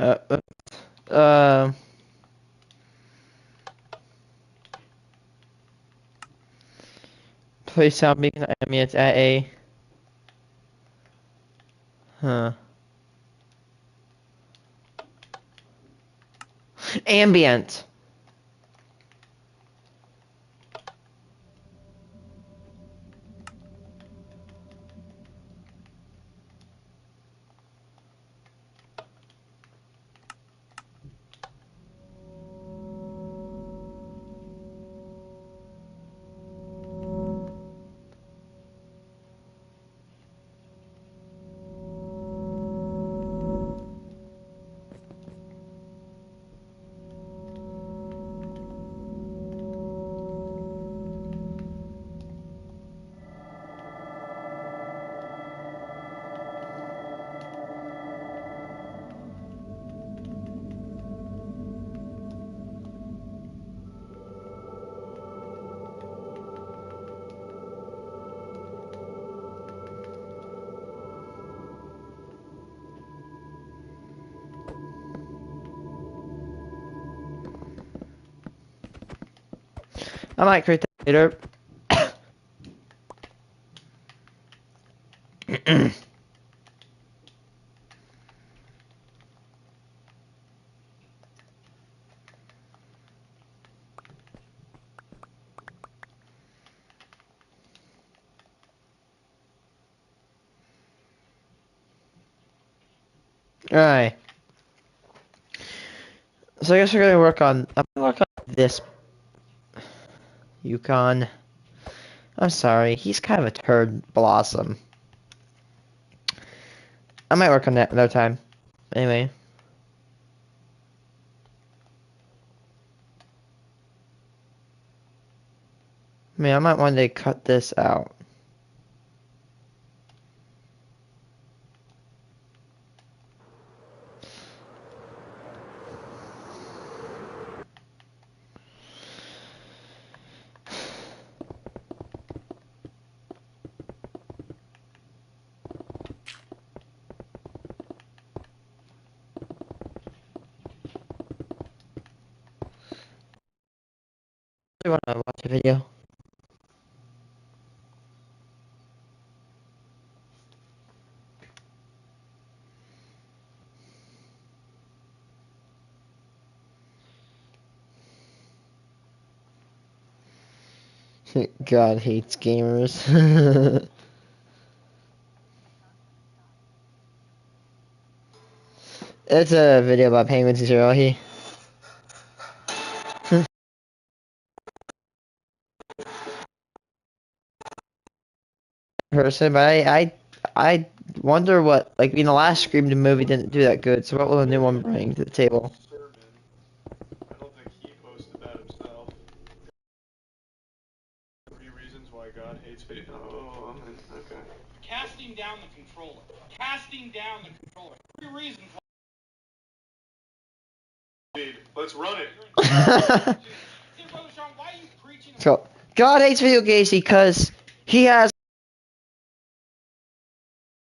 Uh, uh, please tell me it's at a. Huh. Ambient. I might create that later. Alright. So I guess we're gonna work on. I'm gonna work on this. Yukon. I'm sorry, he's kind of a turd blossom. I might work on that another time. Anyway. I mean, I might one day cut this out. You wanna watch a video? God hates gamers. It's a video about penguins in Cherokee. Person, but I wonder what, like, the last Scream movie didn't do that good, so what will the new one bring to the table? I don't think he posted that himself. 3 reasons why God hates video. Oh, okay. Casting down the controller. Casting down the controller. 3 reasons why. Let's run it. So, God hates video games because he has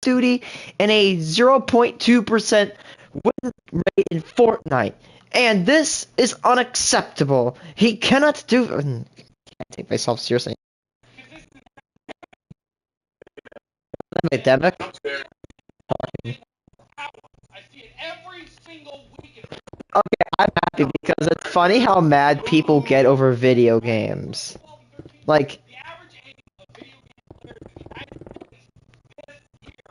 duty and a 0.2% win rate in Fortnite. And this is unacceptable. He cannot do... I can't take myself seriously. Pandemic? I see it every single weekend. Okay, I'm happy because it's funny how mad people get over video games. Like... The average age of a video game player in the United States this year,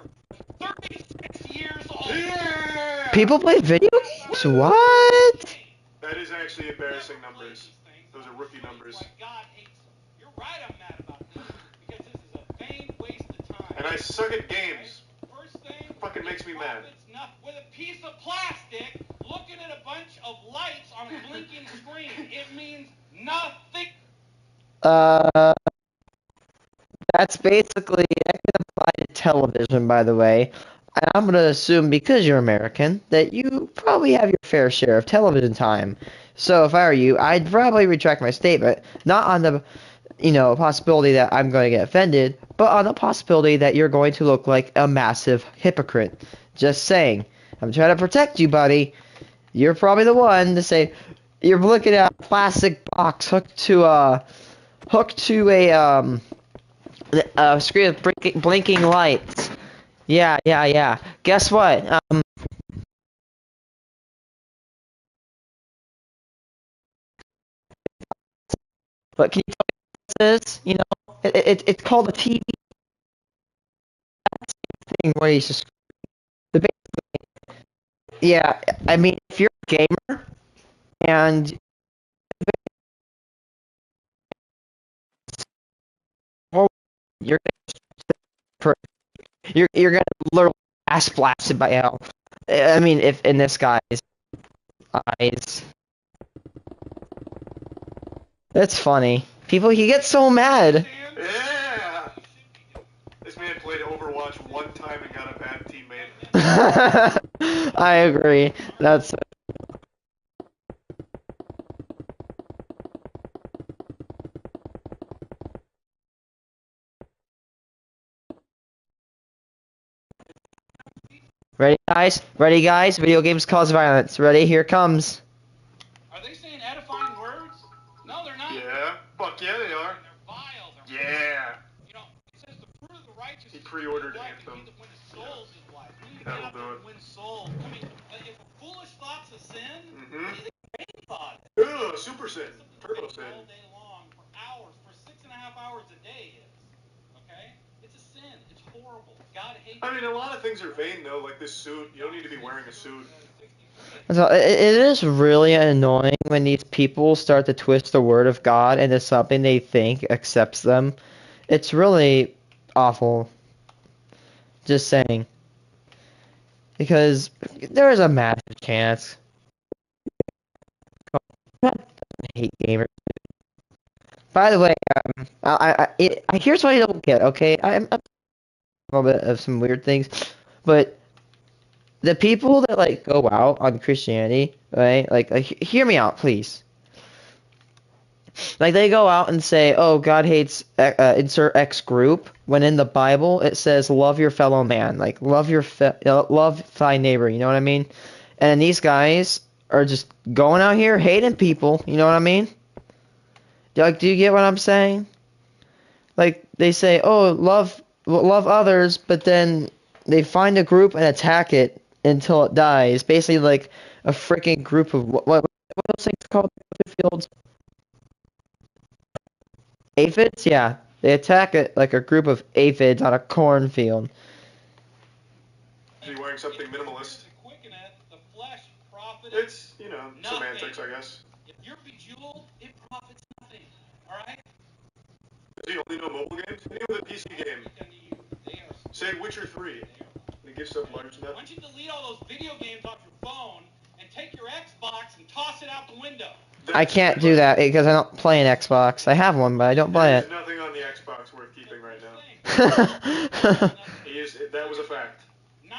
36 years old. Yeah! People play video games? What? That is actually embarrassing numbers. Those are rookie numbers. You're right, I'm mad about this because this is a vain waste of time. And I suck at games. First thing, It fucking makes me mad. With a piece of plastic, looking at a bunch of lights on a blinking screen, it means nothing. That's basically, that can apply to television, by the way. And I'm gonna assume, because you're American, that you probably have your fair share of television time. So if I were you, I'd probably retract my statement, not on the, possibility that I'm going to get offended, but on the possibility that you're going to look like a massive hypocrite. Just saying. I'm trying to protect you, buddy. You're probably the one to say you're looking at a plastic box hooked to a screen with blinking lights. Yeah, yeah, yeah. Guess what? But can you tell me what this is? You know, it's called a TV thing where you just the yeah. I mean, if you're a gamer and well, you're you're gonna literally ass blasted by hell. I mean, if in this guy's eyes, that's funny. People, he gets so mad. Yeah! This man played Overwatch one time and got a bad teammate. I agree. That's ready, guys. Ready, guys. Video games cause violence. Ready? Here it comes. Are they saying edifying words? No, they're not. Yeah? Fuck yeah, they are. They're vile. They're Yeah! You know, it says the fruit of the righteous. He pre-ordered is life, Anthem. and he that winneth souls is life. We need to That'll get out do there it. and win souls. I mean, if a foolish thought's a sin, Mm-hmm. what do you think Cain thought? Ugh, Super Sin. Something Turbo that Sin. all day long for hours, for 6.5 hours a day is. Okay? It's a sin. It's horrible. God hates I mean, a lot of things are vain, though, like this suit. You don't need to be wearing a suit. So it is really annoying when these people start to twist the word of God into something they think accepts them. It's really awful. Just saying. Because there is a massive chance. I hate gamers. By the way, here's what I don't get. Okay, I'm a little bit of some weird things, but the people that like go out on Christianity, right? Like hear me out, please. Like they go out and say, "Oh, God hates insert X group," when in the Bible it says, "Love your fellow man," like love thy neighbor. You know what I mean? And these guys are just going out here hating people. You know what I mean? Like, do you get what I'm saying? Like they say, "Oh, love others," but then they find a group and attack it until it dies. Basically, like a freaking group of what are those things called? Fields. Aphids? Yeah. They attack it like a group of aphids on a cornfield. Is he wearing something minimalist? The flesh profiteth It's, you know, nothing. semantics, I guess. If you're bejeweled, it profits nothing. All right? Does he only know mobile games? Any with a PC game? They are. Say Witcher 3. The gift stuff large Why enough. don't you delete all those video games off your phone and take your Xbox and toss it out the window? I can't do that because I don't play an Xbox. I have one, but I don't play There's it. nothing on the Xbox worth keeping right now. That was a fact. 90%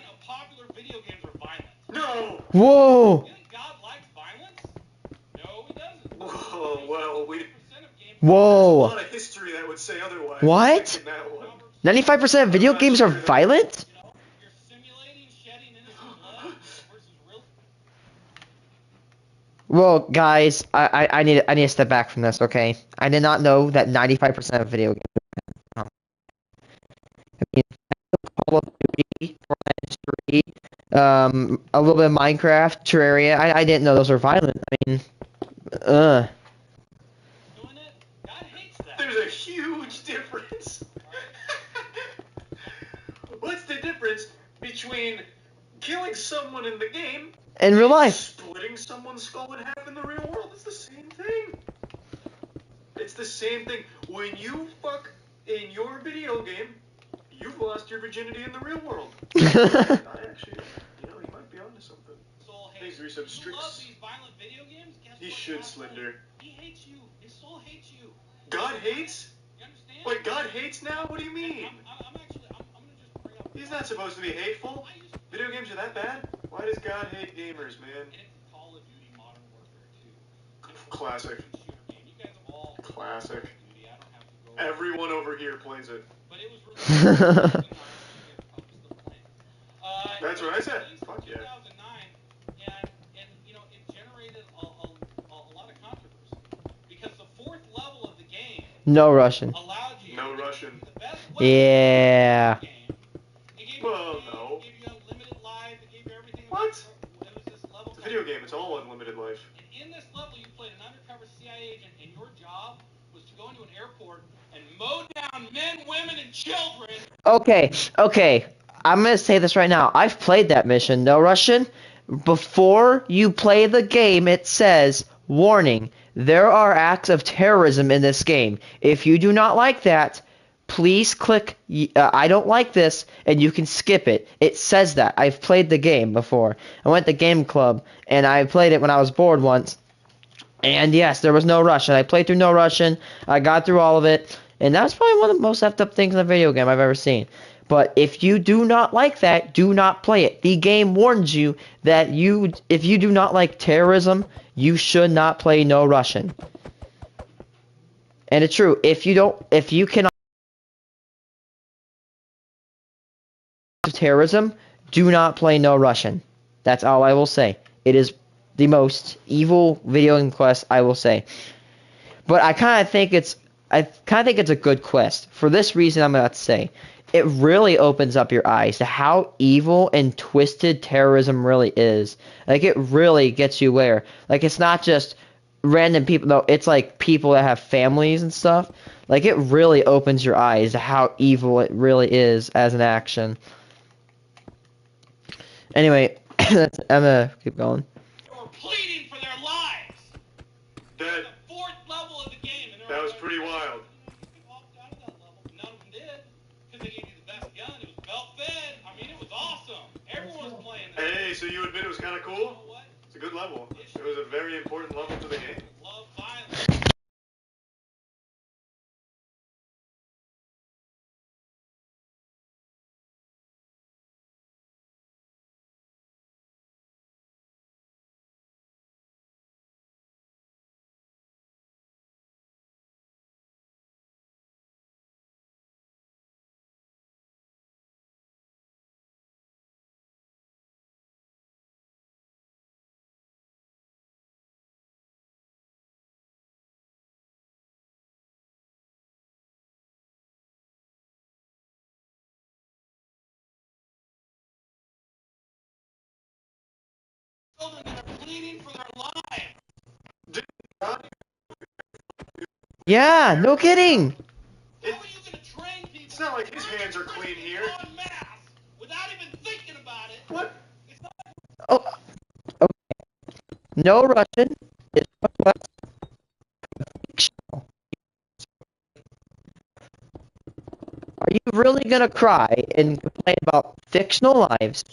of popular video games are violent. No! Whoa! You think God likes violence? No, he doesn't. Whoa, well, 90% of games there's a Whoa! lot of history that would say otherwise. What? Taking that one. 95% of video games are violent? You know, you're simulating shedding innocent blood versus real. Well, guys, I need to step back from this, okay? I did not know that 95% of video games are violent. I mean, Call of Duty, Fortnite 3, a little bit of Minecraft, Terraria. I didn't know those were violent. I mean, Doing it, God hates that. There's a huge difference. What's the difference between killing someone in the game in real life. splitting someone's skull in half in the real world? It's the same thing. It's the same thing. When you fuck in your video game, you've lost your virginity in the real world. I actually, you know, he might be onto something. Soul Needs hates to be some you. strict. Love these violent video games? Guess He what? should, God Slender. He hates you. His soul hates you. God hates? You understand? Wait, God hates now? What do you mean? I'm gonna just bring up. He's not supposed to be hateful. Video games are that bad? Why does God hate gamers, man? And it's Call of Duty Modern Warfare 2. Classic. Shooter game. You guys have all played Classic. Call of Duty. I don't have to go. Everyone over here plays it. But it was really. That's That's what I said. Released in Fuck yeah. 2009, and you know, it generated a lot of controversy because the fourth level of the game No Russian. allowed you No to Russian. use the best weapons Yeah. in the game. It gave you Well, speed, no. it gave you unlimited life, it gave you everything. What? It was this level. It's a video game. It's all unlimited life. And in this level, you played an undercover CIA agent, and your job was to go into an airport and mow down men, women, and children. Okay. I'm gonna say this right now. I've played that mission. No Russian. Before you play the game, it says, warning, there are acts of terrorism in this game. If you do not like that, please click I don't like this, and you can skip it. It says that. I've played the game before. I went to Game Club, and I played it when I was bored once. And yes, there was No Russian. I played through No Russian. I got through all of it. And that's probably one of the most effed up things in a video game I've ever seen. But if you do not like that, do not play it. The game warns you that if you do not like terrorism, you should not play No Russian. And it's true. If you cannot terrorism, do not play No Russian. That's all I will say. It is the most evil video game quest I will say. But I kind of think it's a good quest. For this reason, I'm about to say it really opens up your eyes to how evil and twisted terrorism really is. Like, it really gets you aware. Like, it's not just random people. No, it's like people that have families and stuff. Like, it really opens your eyes to how evil it really is as an action. Anyway, I'm gonna keep going. Or pleading for their lives. That The fourth level of the game. And that was pretty wild. People opted out of that level. None of them did. Because they gave you the best gun. It was belt fed. I mean, it was awesome. Everyone was playing that. Hey, so you admit it was kind of You cool? know what? It's a good level. It was a very important level to the game. Love violence. Children that are pleading for their lives. Yeah, no kidding. How are you going to train people? It's not like his hands are clean here. En masse without even thinking about it. What? It's not Oh, okay. No Russian is what's fictional. Are you really gonna cry and complain about fictional lives?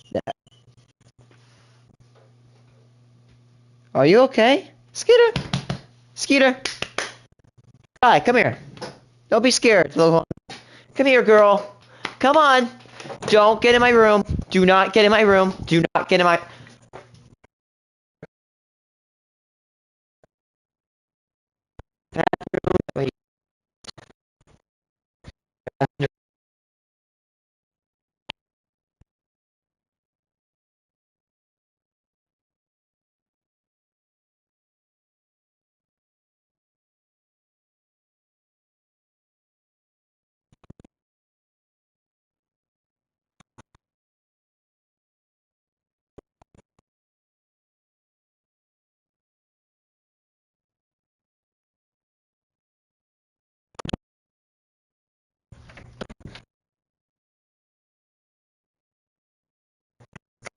Are you okay, Skeeter? Skeeter, hi, come here. Don't be scared, little one. Come here, girl. Come on. Don't get in my room. Do not get in my room. Do not get in my. Wait.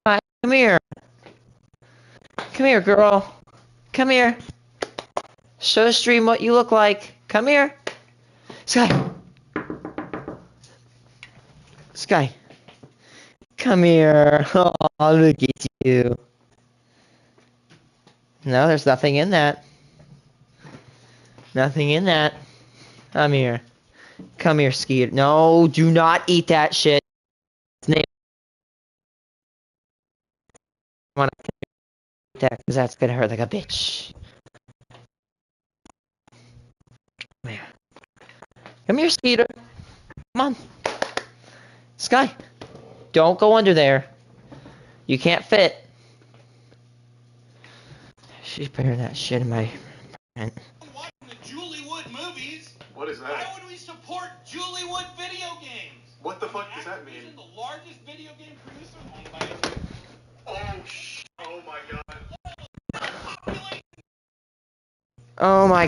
Hi, come here. Come here, girl. Come here. Show the stream what you look like. Come here. Sky. Sky. Come here. Oh, look at you. No, there's nothing in that. Nothing in that. Come here. Come here, Skeeter. No, do not eat that shit. Name. I want to eat that because that's gonna hurt like a bitch. Come here. Come here, Skeeter. Come on. Sky. Don't go under there. You can't fit. She's bearing that shit in my apartment. Watching the Juliewood movies. What is Why that? would we support Juliewood video games? What the fuck does that mean? Activision, the largest video game producer owned by a Jew. Oh my god. Population. Oh my.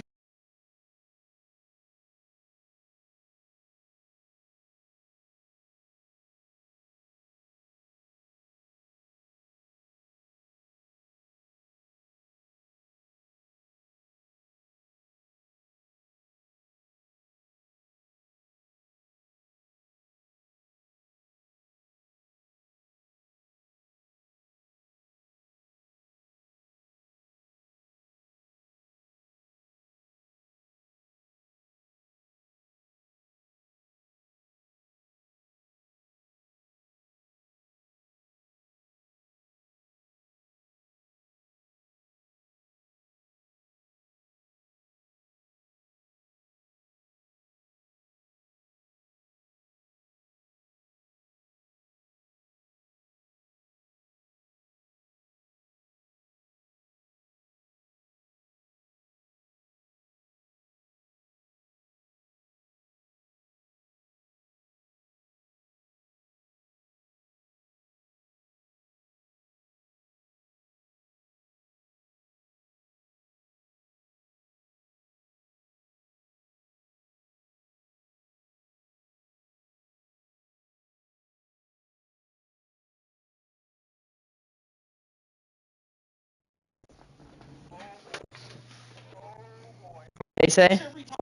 They say? Every time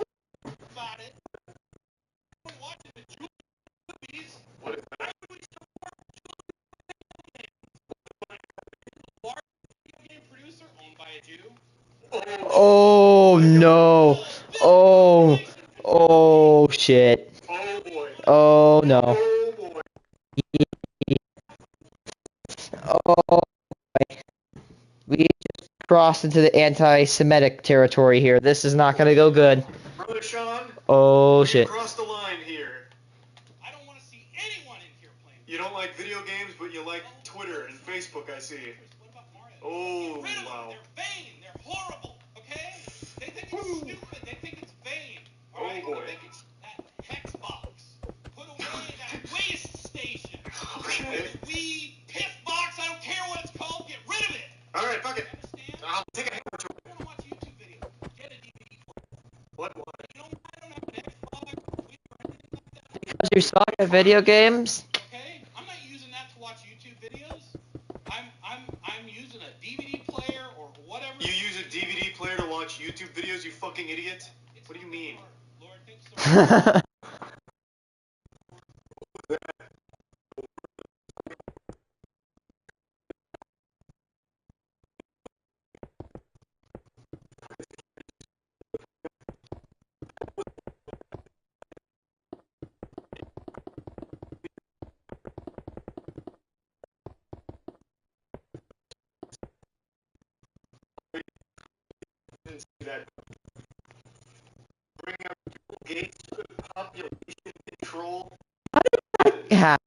about it. Watching the Juliewood movies. What is Why that? would we support Juliewood? The largest video game producer owned by a Jew. Oh no. Oh. Oh shit. Oh boy. Oh no. Oh boy. Oh. We just crossed into the anti-Semitic territory here. This is not gonna go good. Brother Sean, Oh you shit. crossed the line here. I don't want to see anyone in here playing. You don't like video games, but you like Twitter and Facebook, I see. What about Mario? Oh, Get rid of them. wow. They're vain. They're horrible. Okay? They think it's stupid. They think it's vain. All right? Oh, boy. They think it's that hex box. Put away that waste station. Okay. We piss box. I don't care what it's called. Get rid of it. All right, fuck it. Understand? I'll take a hammer to it. I want to watch YouTube videos. Get a DVD player. What? You know, I don't have an Xbox or anything like that. Because you suck at video games? Okay? I'm not using that to watch YouTube videos. I'm using a DVD player or whatever. You use a DVD player to watch YouTube videos, you fucking idiot? It's What do you not mean? hard. Lord, thanks so much. Didn't see that. Bring up Bill Gates to population control. Yeah.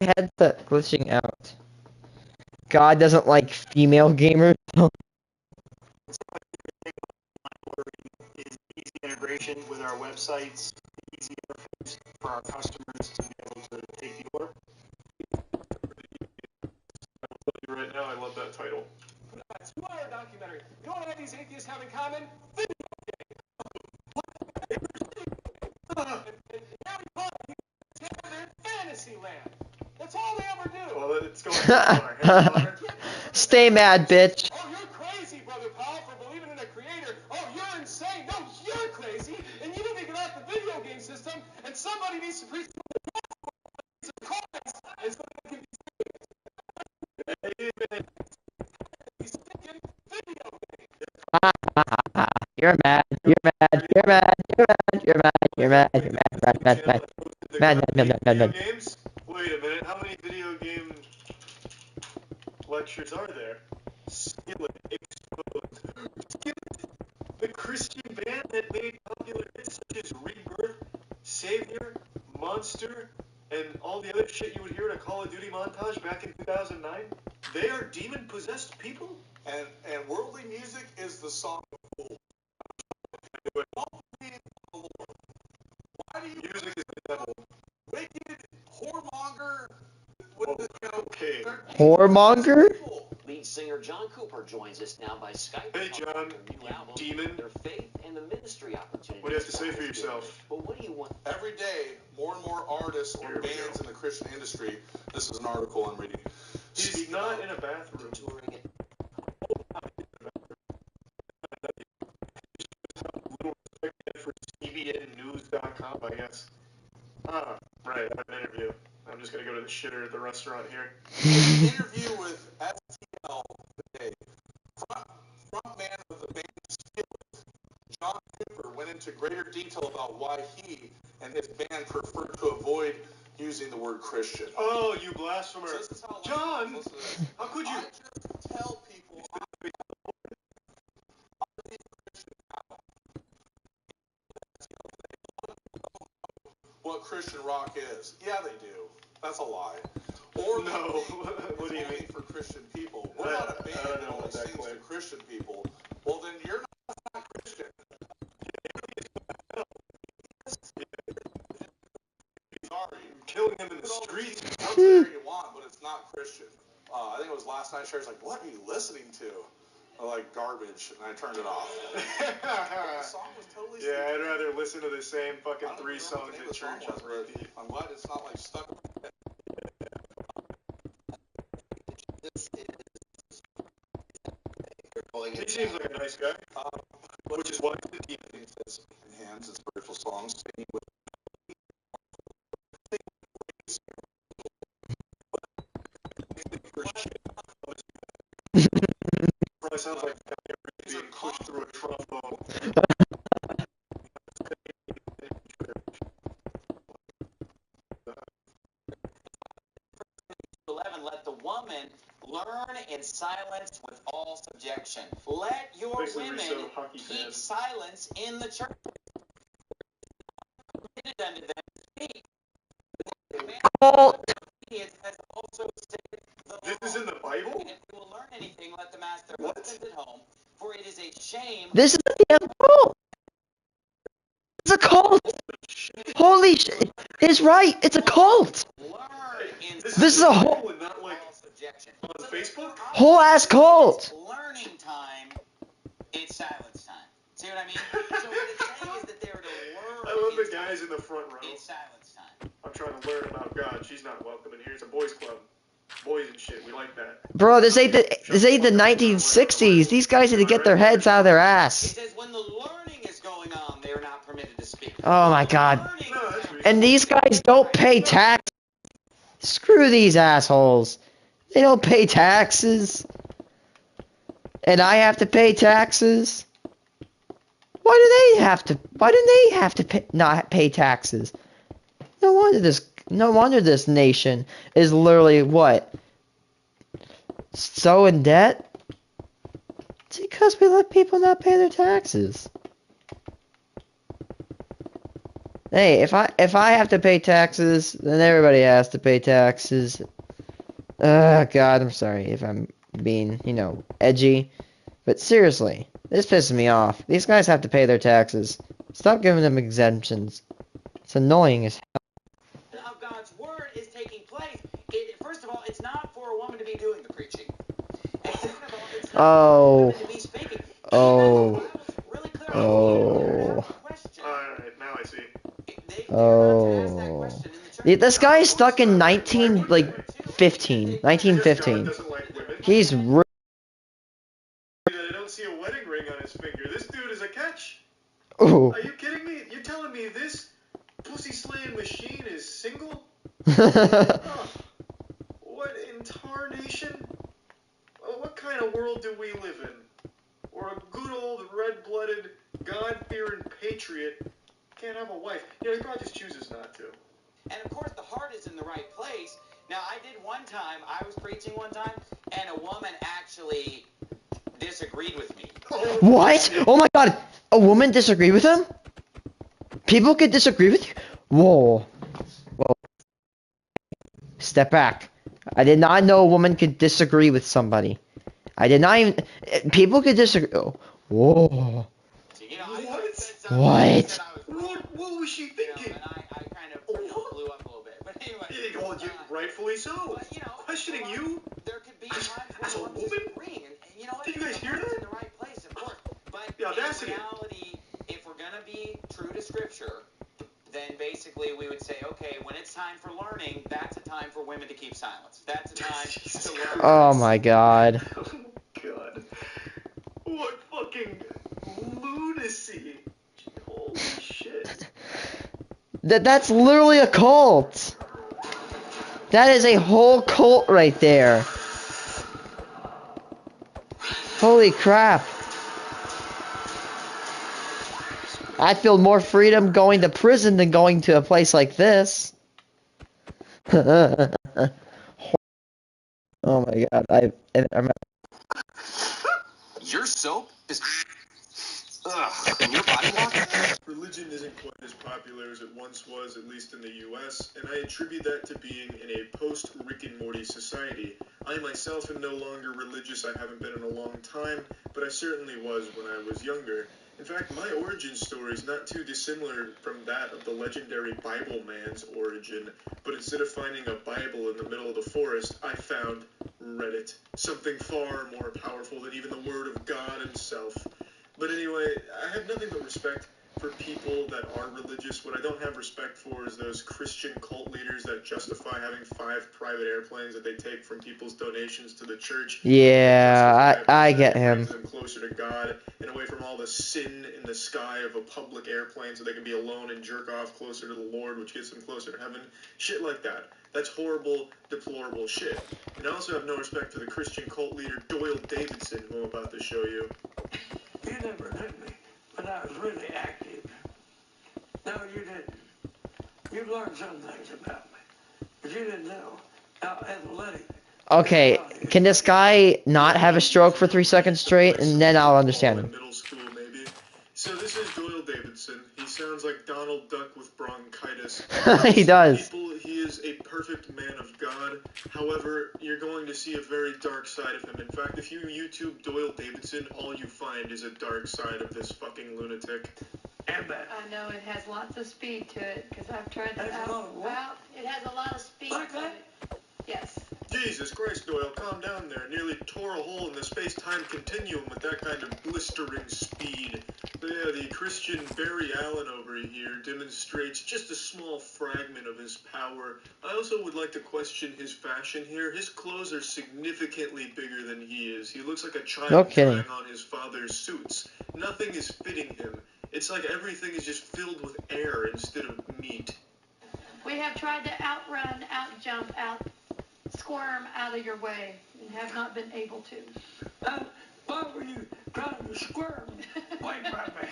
My headset glitching out. God doesn't like female gamers. Is easy integration with our websites, easy interface for our customers to be able to take the order. I'll tell you right now, I love that title. A 2-hour documentary. You know what all these atheists have in common? And Harry Potter, they're in fantasy land. That's all they ever do. Well, it's going too far. Harry Potter. Stay mad, bitch. Oh, you're crazy, Brother Powell, for believing in a creator. Oh, you're insane. No, you're crazy. And you need to get off the video game system, and somebody needs to preach Christ. And so they can be stinking video games. You're mad. You're mad. You're mad. You're mad. You're mad. You're mad. You're mad. Mad. Mad. Mad. Mad. Mad. Mad. Mad. Video games? Wait a minute, how many video game lectures are there? Skillet exposed. Skillet, the Christian band that made popular hits such as Rebirth, Savior, Monster, and all the other shit you would hear in a Call of Duty montage back in 2009, they are demon-possessed people? And worldly music is the song of fools. Why do you Music is the devil. wicked whoremonger with the, Okay. Whoremonger? Lead singer John Cooper joins us now by Skype. Hey, John, Their new album, demon. their faith and the ministry opportunities. What do you have to say for yourself? But what do you want? Every day, more and more artists or Here we bands go. in the Christian industry. This is an article I'm reading. He's speak not about in a bathroom. Touring it. Little respect for CBNnews.com, I guess. Ah, right, I have an interview. I'm just gonna go to the shitter at the restaurant here. an interview with STL today. Frontman of the band Skillet, John Cooper, went into greater detail about why he and his band prefer to avoid using the word Christian. Oh, you blasphemer. So this is how John, listen to this. how could you? I just tell people I'm a Christian now. What Christian rock is. Yeah, they do. That's a lie. Or No. it's What do you only mean? for Christian people. We're not a band I don't that know only about that sings to claim. Christian people. Well, then you're not Christian. Sorry. Killing him in the Put all the streets. Jesus out there you want, but it's not Christian. I think it was last night. Sherry's like, "What are you listening to?" I'm like, "Garbage," and I turned it off. The song was totally. Yeah, I'd rather listen to the same I fucking don't three even remember songs what the name at of the song church on was, but repeat. I'm glad it's not like stuck. He seems like a nice guy, which is why he's a demon. In hands and spiritual songs, singing with Probably sounds like a guy being pushed through a trombone. 11, let the woman learn in silence with all subjection. Let your Basically, women we're so hockey keep fans. silence in the church. Permitted unto them to speak. Obedience has also said the This is law. in the Bible? And if they will learn anything, let them ask their What? husbands at home, for it is a shame. This is a damn cult. It's a cult. Holy shit. It's right. It's a cult. Learn in This This is a Bible whole and not like all subjection. on Facebook? whole ass cult. It's learning time. It's silence time. See what I mean? So what it's saying is that they're to learn. I love the in guys time. in the front row. It's silence time. I'm trying to learn about God. She's not welcome in here. It's a boys' club. Boys and shit. We like that. Bro, this ain't the 1960s. These guys need to get their heads out of their It ass. says when the learning is going on, they are not permitted to speak. Oh my god. Learning No, that's is reasonable. And these guys don't pay tax. Screw these assholes. They don't pay taxes. And I have to pay taxes. Why do they have to pay, not pay taxes? No wonder this nation is literally what? So in debt? It's because we let people not pay their taxes. Hey, if I have to pay taxes, then everybody has to pay taxes. God, I'm sorry if I'm being, edgy. But seriously, this pisses me off. These guys have to pay their taxes. Stop giving them exemptions. It's annoying as hell. of God's word is taking place. First of all, it's not for a woman to be doing the preaching. And second of all, it's not for a woman to be speaking. Oh. The Bible's really clear. Oh. Alright, now I see. This guy is stuck in 1915. God 1915. doesn't like women. He's I don't see a wedding ring on his finger. This dude is a catch. Ooh. Are you kidding me? You're telling me this pussy slaying machine is single? What in tarnation? What kind of world do we live in? Where a good old red-blooded, God-fearing patriot can't have a wife. He probably just chooses not to. And of course, the heart is in the right place, Now, I did one time, I was preaching one time, and a woman actually disagreed with me. What? Oh my god! A woman disagreed with him? People could disagree with you? Whoa. Whoa. Step back. I did not know a woman could disagree with somebody. I did not even... People could disagree... Oh. Whoa. You know, I said What? something, I said I was wrong, What was she you know, thinking? and I kind of blew up a little bit. But anyway. Yeah, well, rightfully so. But, you know, Questioning you? There could be times As a where we're woman? disagreeing, and you know what? Did you guys The hear heart's that? in the right place, of course. But The audacity. in reality, if we're gonna be true to Scripture, then basically we would say, okay, when it's time for learning, that's a time for women to keep silence. That's a time to learn. Oh my god. Oh god. What fucking lunacy. Holy shit. That's literally a cult. That is a whole cult right there. Holy crap. I'd feel more freedom going to prison than going to a place like this. Oh my god, I'm Your soap is. Ugh. And your body wash? Religion isn't quite as popular as it once was, at least in the US, and I attribute that to being in a post-Rick and Morty society. I myself am no longer religious, I haven't been in a long time, but I certainly was when I was younger. In fact, my origin story is not too dissimilar from that of the legendary Bible man's origin, but instead of finding a Bible in the middle of the forest, I found Reddit, something far more powerful than even the Word of God himself. But anyway, I have nothing but respect for people that are religious. What I don't have respect for is those Christian cult leaders that justify having 5 private airplanes that they take from people's donations to the church. Yeah, I get him. Brings them closer to God and away from all the sin in the sky of a public airplane so they can be alone and jerk off closer to the Lord, which gets them closer to heaven. Shit like that. That's horrible, deplorable shit. And I also have no respect for the Christian cult leader Doyle Davidson, who I'm about to show you. You never knew me, but I was really active. No, you didn't. You've learned some things about me, but you didn't know how athletic. Okay, can this guy not have a stroke for 3 seconds straight, and then I'll understand him. Middle school, maybe. So this is Doyle Davidson. He sounds like Donald Duck with bronchitis. He does. People, he is a perfect man of God. However, you're going to see a very dark side of him. In fact, if you YouTube Doyle Davidson, all you find is a dark side of this fucking lunatic. And that. I know it has lots of speed to it because I've tried that Has a lot out. of what? Well, it has a lot of speed Like to that? it. Yes. Jesus Christ, Doyle, calm down there. Nearly tore a hole in the space-time continuum with that kind of blistering speed. But yeah, the Christian Barry Allen over here demonstrates just a small fragment of his power. I also would like to question his fashion here. His clothes are significantly bigger than he is. He looks like a child No kidding. trying on his father's suits. Nothing is fitting him. It's like everything is just filled with air instead of meat. We have tried to outrun, outjump, squirm out of your way and have not been able to. Why were you trying to squirm away from me?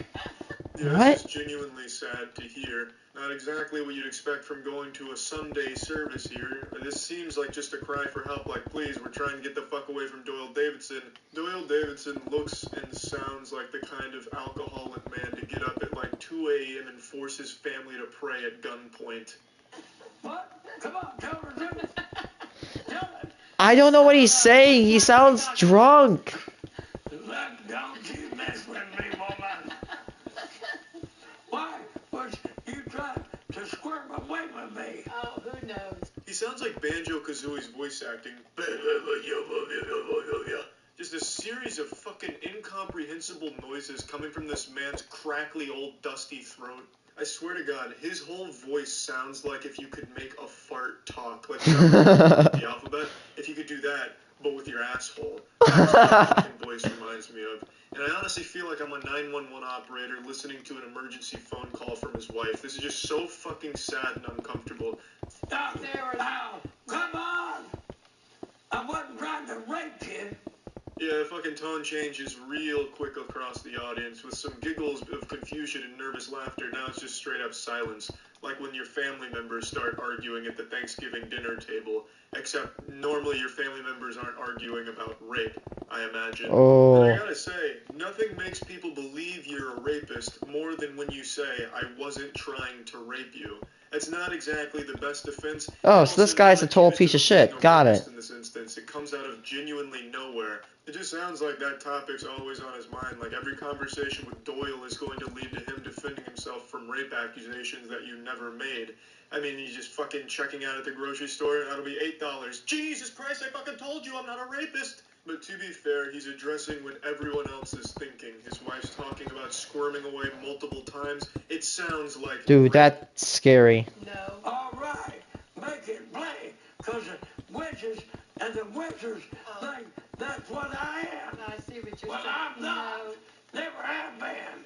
Yeah, What? this is genuinely sad to hear. Not exactly what you'd expect from going to a Sunday service here. This seems like just a cry for help, like, please, we're trying to get the fuck away from Doyle Davidson. Doyle Davidson looks and sounds like the kind of alcoholic man to get up at like 2 a.m. and force his family to pray at gunpoint. What? Come on, tell her the truth. Tell it. I don't know what he's saying. He sounds drunk. Don't you mess with me, woman. Why was you trying to squirm away with me? Oh, who knows? He sounds like Banjo-Kazooie's voice acting. Just a series of fucking incomprehensible noises coming from this man's crackly old dusty throat. I swear to God, his whole voice sounds like if you could make a fart talk, like the alphabet. If you could do that, but with your asshole. That's what his fucking voice reminds me of. And I honestly feel like I'm a 911 operator listening to an emergency phone call from his wife. This is just so fucking sad and uncomfortable. Stop there now. Come on. I wasn't trying to rape you. Yeah, fucking tone changes real quick across the audience with some giggles of confusion and nervous laughter. Now it's just straight up silence. like when your family members start arguing at the Thanksgiving dinner table, except normally your family members aren't arguing about rape, I imagine. Oh. And I gotta say, nothing makes people believe you're a rapist more than when you say, I wasn't trying to rape you. That's not exactly the best defense. Oh, so this guy's a total piece of shit. Got it. In this instance, it comes out of genuinely nowhere. It just sounds like that topic's always on his mind. Like every conversation with Doyle is going to lead to him defending himself from rape accusations that you never made. I mean, he's just fucking checking out at the grocery store. That'll be $8. Jesus Christ, I fucking told you I'm not a rapist. But to be fair, he's addressing what everyone else is thinking. His wife's talking about squirming away multiple times. It sounds like... Dude, that's scary. No. All right, make it play, because the witches and the wizards think that's what I am. I see what you're Well, saying. I'm not. No. Never have been.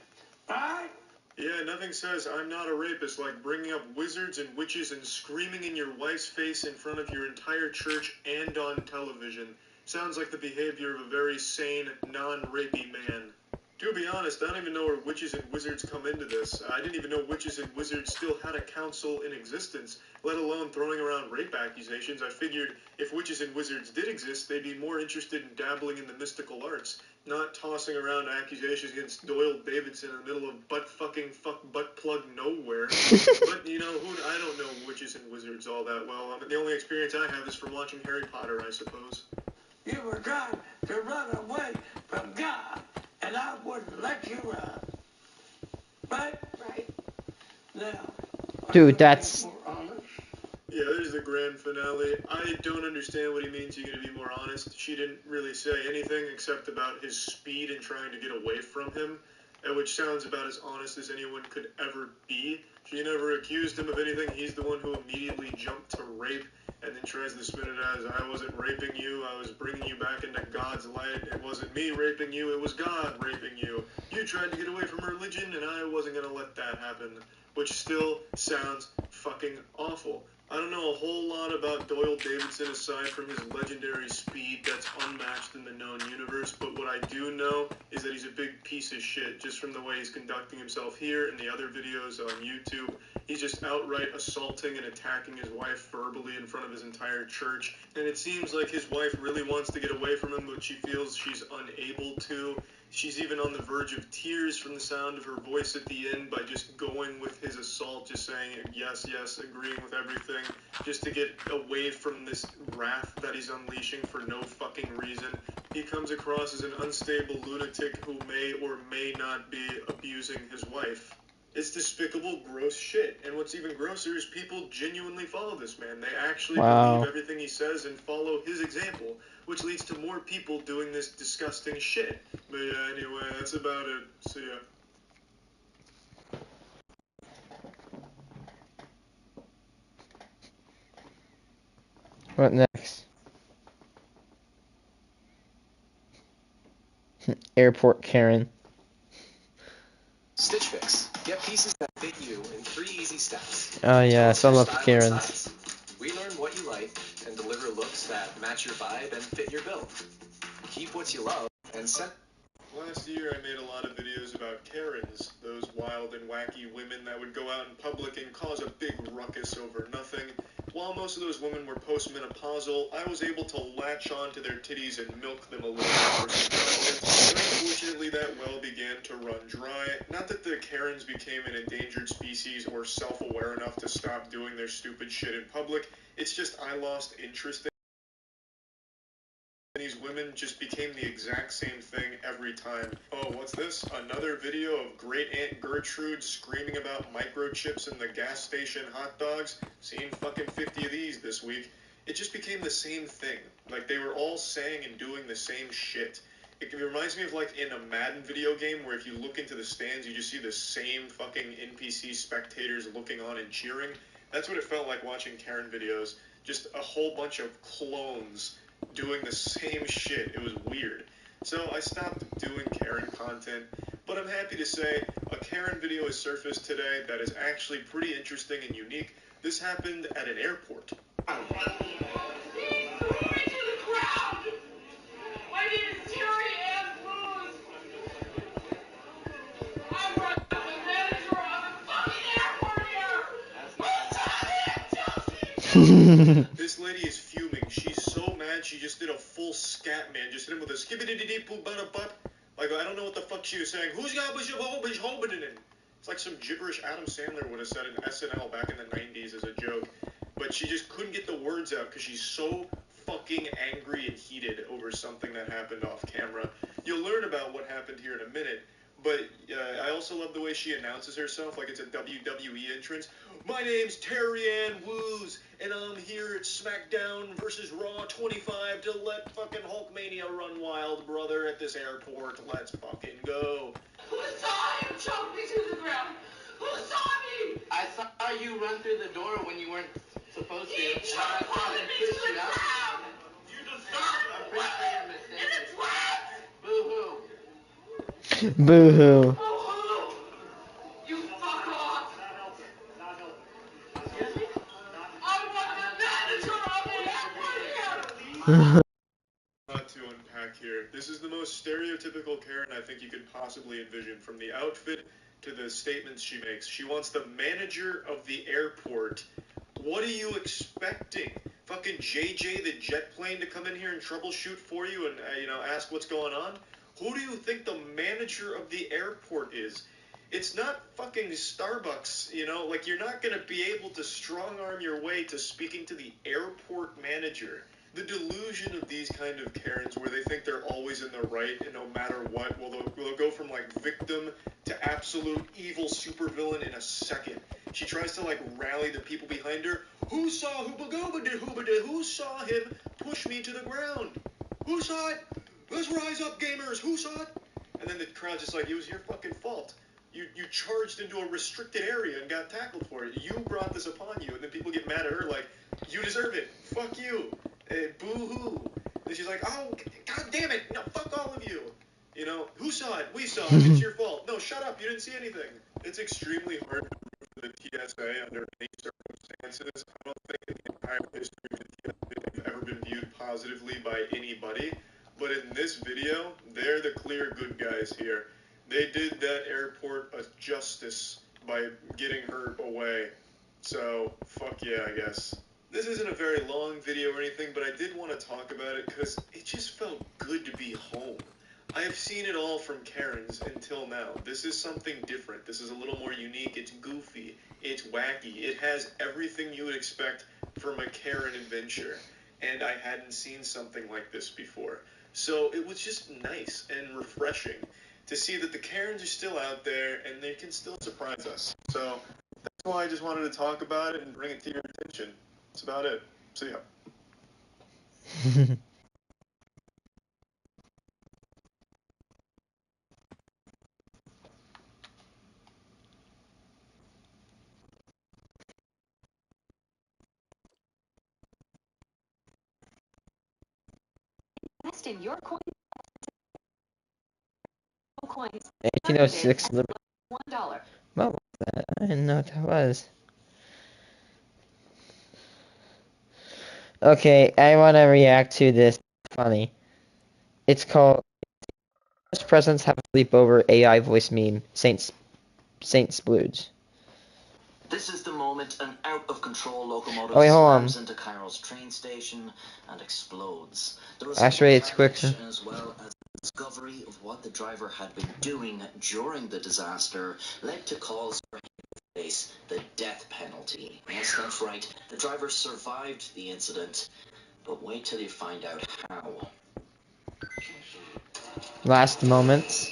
Right? Yeah, nothing says I'm not a rapist like bringing up wizards and witches and screaming in your wife's face in front of your entire church and on television. Sounds like the behavior of a very sane, non-rapey man. To be honest, I don't even know where witches and wizards come into this. I didn't even know witches and wizards still had a council in existence, let alone throwing around rape accusations. I figured if witches and wizards did exist, they'd be more interested in dabbling in the mystical arts, not tossing around accusations against Doyle Davidson in the middle of butt plug nowhere. But, you know, I don't know witches and wizards all that well. The only experience I have is from watching Harry Potter, I suppose. You were trying to run away from God, and I wouldn't let you run. Right? Right. Now, Dude, that's... more honest. Yeah, there's the grand finale. I don't understand what he means you're going to be more honest. She didn't really say anything except about his speed and trying to get away from him, which sounds about as honest as anyone could ever be. She never accused him of anything. He's the one who immediately jumped to rape and then tries to spin it as, I wasn't raping you, I was bringing you back into God's light. It wasn't me raping you, it was God raping you. You tried to get away from religion, and I wasn't going to let that happen. Which still sounds fucking awful. I don't know a whole lot about Doyle Davidson aside from his legendary speed that's unmatched in the known universe, but what I do know is that he's a big piece of shit just from the way he's conducting himself here and the other videos on YouTube. He's just outright assaulting and attacking his wife verbally in front of his entire church, and it seems like his wife really wants to get away from him, but she feels she's unable to. She's even on the verge of tears from the sound of her voice at the end by just going with his assault, just saying yes, yes, agreeing with everything, just to get away from this wrath that he's unleashing for no fucking reason. He comes across as an unstable lunatic who may or may not be abusing his wife. It's despicable, gross shit. And what's even grosser is people genuinely follow this man. They actually believe everything he says and follow his example, which leads to more people doing this disgusting shit. But yeah, anyway, that's about it. See ya. What next? Airport Karen. Stitch Fix. Get pieces that fit you in 3 easy steps. Oh yeah, some love Style Karens. and size. We learn what you like and deliver looks that match your vibe and fit your build. Keep what you love and send. Last year I made a lot of videos about Karens, those wild and wacky women that would go out in public and cause a big ruckus over nothing. While most of those women were postmenopausal, I was able to latch onto their titties and milk them a little bit for some content, but unfortunately that well began to run dry. Not that the Karens became an endangered species or self-aware enough to stop doing their stupid shit in public, it's just I lost interest in these women just became the exact same thing every time. Oh, what's this? Another video of Great Aunt Gertrude screaming about microchips in the gas station hot dogs? Seen fucking 50 of these this week. It just became the same thing. Like, they were all saying and doing the same shit. It reminds me of, like, in a Madden video game where if you look into the stands, you just see the same fucking NPC spectators looking on and cheering. That's what it felt like watching Karen videos. Just a whole bunch of clones doing the same shit. It was weird. So I stopped doing Karen content, but I'm happy to say a Karen video has surfaced today that is actually pretty interesting and unique. This happened at an airport. This lady is fuming. She's so mad she just did a full scat man. Just hit him with a skibbity poop butt. Like, I don't know what the fuck she was saying. Who's got it? It's like some gibberish Adam Sandler would have said in SNL back in the 90s as a joke. But she just couldn't get the words out because she's so fucking angry and heated over something that happened off camera. You'll learn about what happened here in a minute. But I also love the way she announces herself like it's a WWE entrance. My name's Terry Ann Woos, and I'm here at SmackDown versus Raw 25 to let fucking Hulkmania run wild, brother, at this airport. Let's fucking go. Who saw him choke me to the ground? Who saw me? I saw you run through the door when you weren't supposed to. He choked me to the ground. You deserve I'm pretty sure you're mistaken. Boo-hoo. Boo-hoo. Boo-hoo. You fuck off. Excuse me? I want the manager of the airport here. Lot to unpack here. This is the most stereotypical Karen I think you could possibly envision, from the outfit to the statements she makes. She wants the manager of the airport. What are you expecting? Fucking JJ the jet plane to come in here and troubleshoot for you and ask what's going on? Who do you think the manager of the airport is? It's not fucking Starbucks, like, you're not going to be able to strong arm your way to speaking to the airport manager. The delusion of these kind of Karens where they think they're always in the right and no matter what, well, they'll go from, like, victim to absolute evil supervillain in a second. She tries to, like, rally the people behind her. Who saw who saw him push me to the ground? Who saw it? Let's rise up, gamers. Who saw it? And then the crowd's just like, it was your fucking fault. You charged into a restricted area and got tackled for it. You brought this upon you. And then people get mad at her like, you deserve it. Fuck you. Boo-hoo. And she's like, oh, god damn it. No, fuck all of you. Who saw it? We saw it. It's your fault. No, shut up. You didn't see anything. It's extremely hard for the TSA under any circumstances. I don't think in the entire history of the TSA they've ever been viewed positively by anybody. But in this video, they're the clear good guys here. They did that airport a justice by getting her away. So, fuck yeah, I guess. This isn't a very long video or anything, but I did want to talk about it because it just felt good to be home. I have seen it all from Karens until now. This is something different. This is a little more unique. It's goofy. It's wacky. It has everything you would expect from a Karen adventure. And I hadn't seen something like this before. So it was just nice and refreshing to see that the Karens are still out there and they can still surprise us. So that's why I just wanted to talk about it and bring it to your attention. That's about it. See ya. Invest in your coins. 1806. $1. What was that? I didn't know what that was. Okay, I want to react to this. Funny. It's called Most Presidents Have a Sleepover AI Voice Meme. Saint Splooge. This is the moment an out-of-control locomotive hold on. slams into Cairo's train station and explodes. Actually, it's quicker. As well as the discovery of what the driver had been doing during the disaster led to calls for him to face the death penalty. Yes, that's right. The driver survived the incident, but wait till you find out how. Last moments.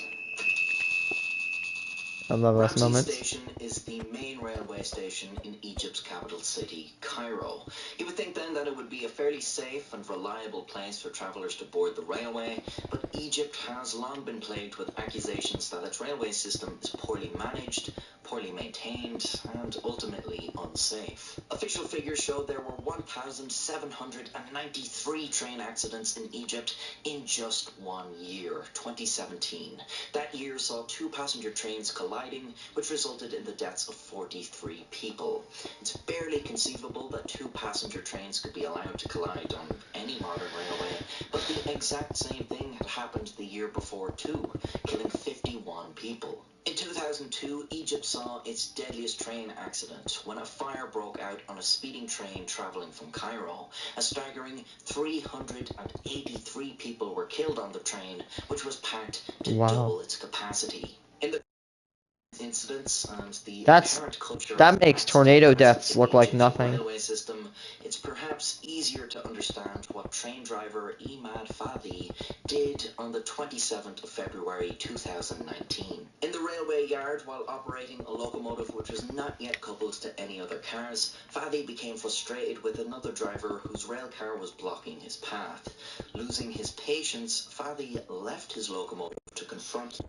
I love last Ramses moments. Station is the main railway station in Egypt's capital city, Cairo. You would think then that it would be a fairly safe and reliable place for travellers to board the railway, but Egypt has long been plagued with accusations that its railway system is poorly managed, poorly maintained, and ultimately unsafe. Official figures show there were 1,793 train accidents in Egypt in just 1 year, 2017. That year saw 2 passenger trains colliding, which resulted in the deaths of 43 people. It's barely conceivable that 2 passenger trains could be allowed to collide on any modern railway, but the exact same thing had happened the year before too, killing 51 people. In 2002, Egypt saw its deadliest train accident when a fire broke out on a speeding train traveling from Cairo. A staggering 383 people were killed on the train, which was packed to double its capacity. In the incidents and the apparent culture that makes tornado deaths look like Egypt's nothing. railway system, it's perhaps easier to understand what train driver Imad Fadi did on the 27th of February 2019. In the railway yard, while operating a locomotive which was not yet coupled to any other cars, Fadi became frustrated with another driver whose rail car was blocking his path. Losing his patience, Fadi left his locomotive to confront him.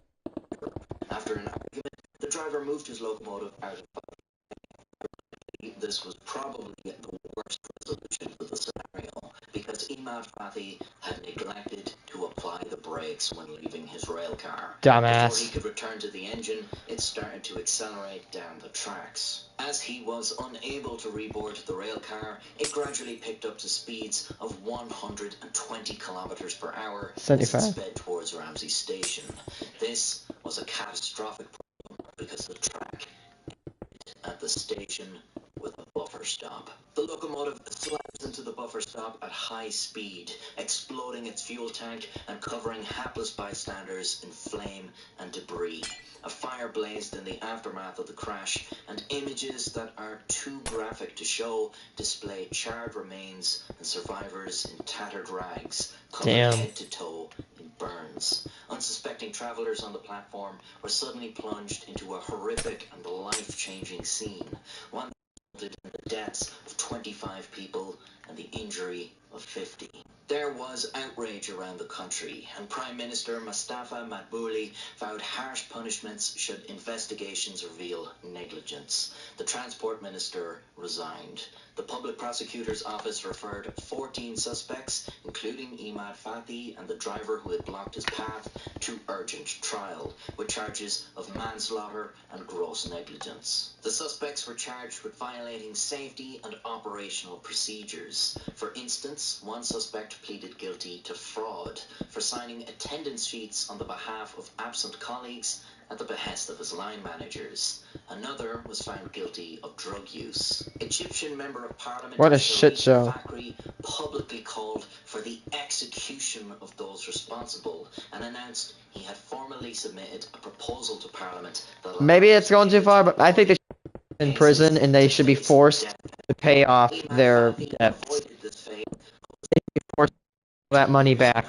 After an argument, the driver moved his locomotive out of Fadi. This was probably the worst resolution to the scenario, because Imad Fadi had neglected to apply the brakes when leaving his rail car. Dumbass. Before he could return to the engine, it started to accelerate down the tracks. As he was unable to reboard the rail car, it gradually picked up to speeds of 120 kilometers per hour as it 75. sped towards Ramsey Station. This was a catastrophic problem because the track at the station with a buffer stop. The locomotive slams into the buffer stop at high speed, exploding its fuel tank and covering hapless bystanders in flame and debris. A fire blazed in the aftermath of the crash, and images that are too graphic to show display charred remains and survivors in tattered rags, covered head to toe in burns. Unsuspecting travelers on the platform were suddenly plunged into a horrific and life-changing scene, one that resulted in the deaths of 25 people and the injury of 50. There was outrage around the country, and Prime Minister Mustafa Madbouli vowed harsh punishments should investigations reveal negligence. The Transport Minister resigned. The Public Prosecutor's Office referred 14 suspects, including Imad Fadi and the driver who had blocked his path, to urgent trial, with charges of manslaughter and gross negligence. The suspects were charged with violating safety and operational procedures. For instance, one suspect pleaded guilty to fraud for signing attendance sheets on the behalf of absent colleagues at the behest of his line managers. Another was found guilty of drug use. Egyptian Member of Parliament What a shit show. Fakri publicly called for the execution of those responsible and announced he had formally submitted a proposal to Parliament that Maybe it's going too far, but I think they should be in prison and they should be forced to pay off their debts. They should be forced to pay that money back.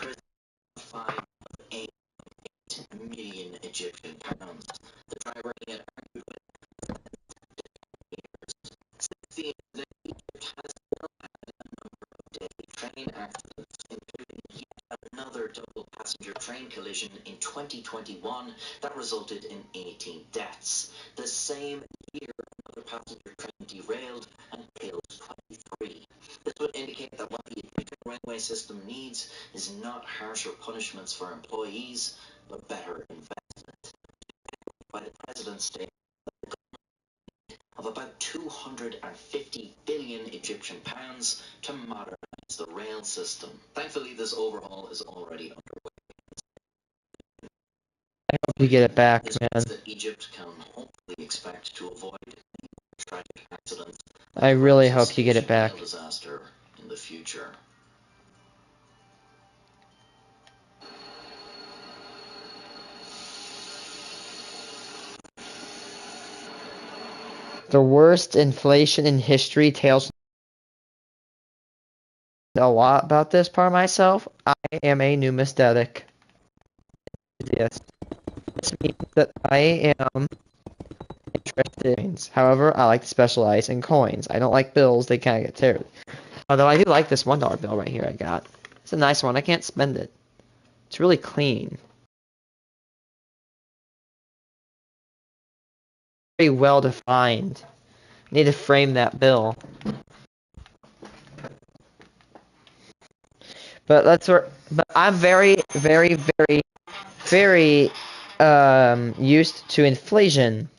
5.8 million Egyptian pounds. The driver he had argued with since the Egypt has still had a number of deadly train accidents, including yet another double passenger train collision in 2021 that resulted in 18 deaths. The same year, another passenger train derailed and killed 23. This would indicate that what the Egyptian railway system needs is not harsher punishments for employees, but better investment. By the President's statement of about 250 billion Egyptian pounds to modernize the rail system. Thankfully, this overhaul is already underway. I hope you get it back, This man. means that Egypt can hopefully expect to avoid any tragic accidents. I really hope you get it back. Disaster in the future. The worst inflation in history. Tales a lot about this part myself. I am a numismatic. Yes. This means that I am interested in coins. However, I like to specialize in coins. I don't like bills. They kind of get tired. Although I do like this $1 bill right here I got. It's a nice one. I can't spend it. It's really clean. Very well defined. Need to frame that bill. But but I'm very used to inflation.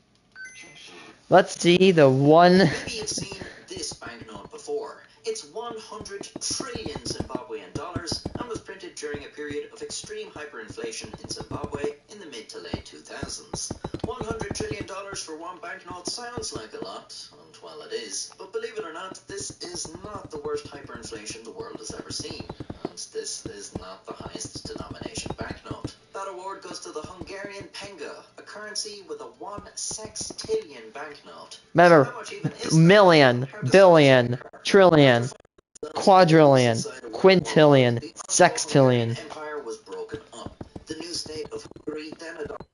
Let's see the one. Maybe you've seen this banknote before. It's 100 trillion Zimbabwean dollars and was printed during a period of extreme hyperinflation in Zimbabwe in the mid to late 2000s. $100 trillion for one banknote sounds like a lot, and well it is, but believe it or not, this is not the worst hyperinflation the world has ever seen, and this is not the highest denomination banknote. That award goes to the Hungarian penga, a currency with a 1 sextillion banknote. Remember, So how much even is million, that? How does billion, that trillion, quadrillion, inside a quintillion, the sextillion. Empire was broken up. The new state of Hungary then adopted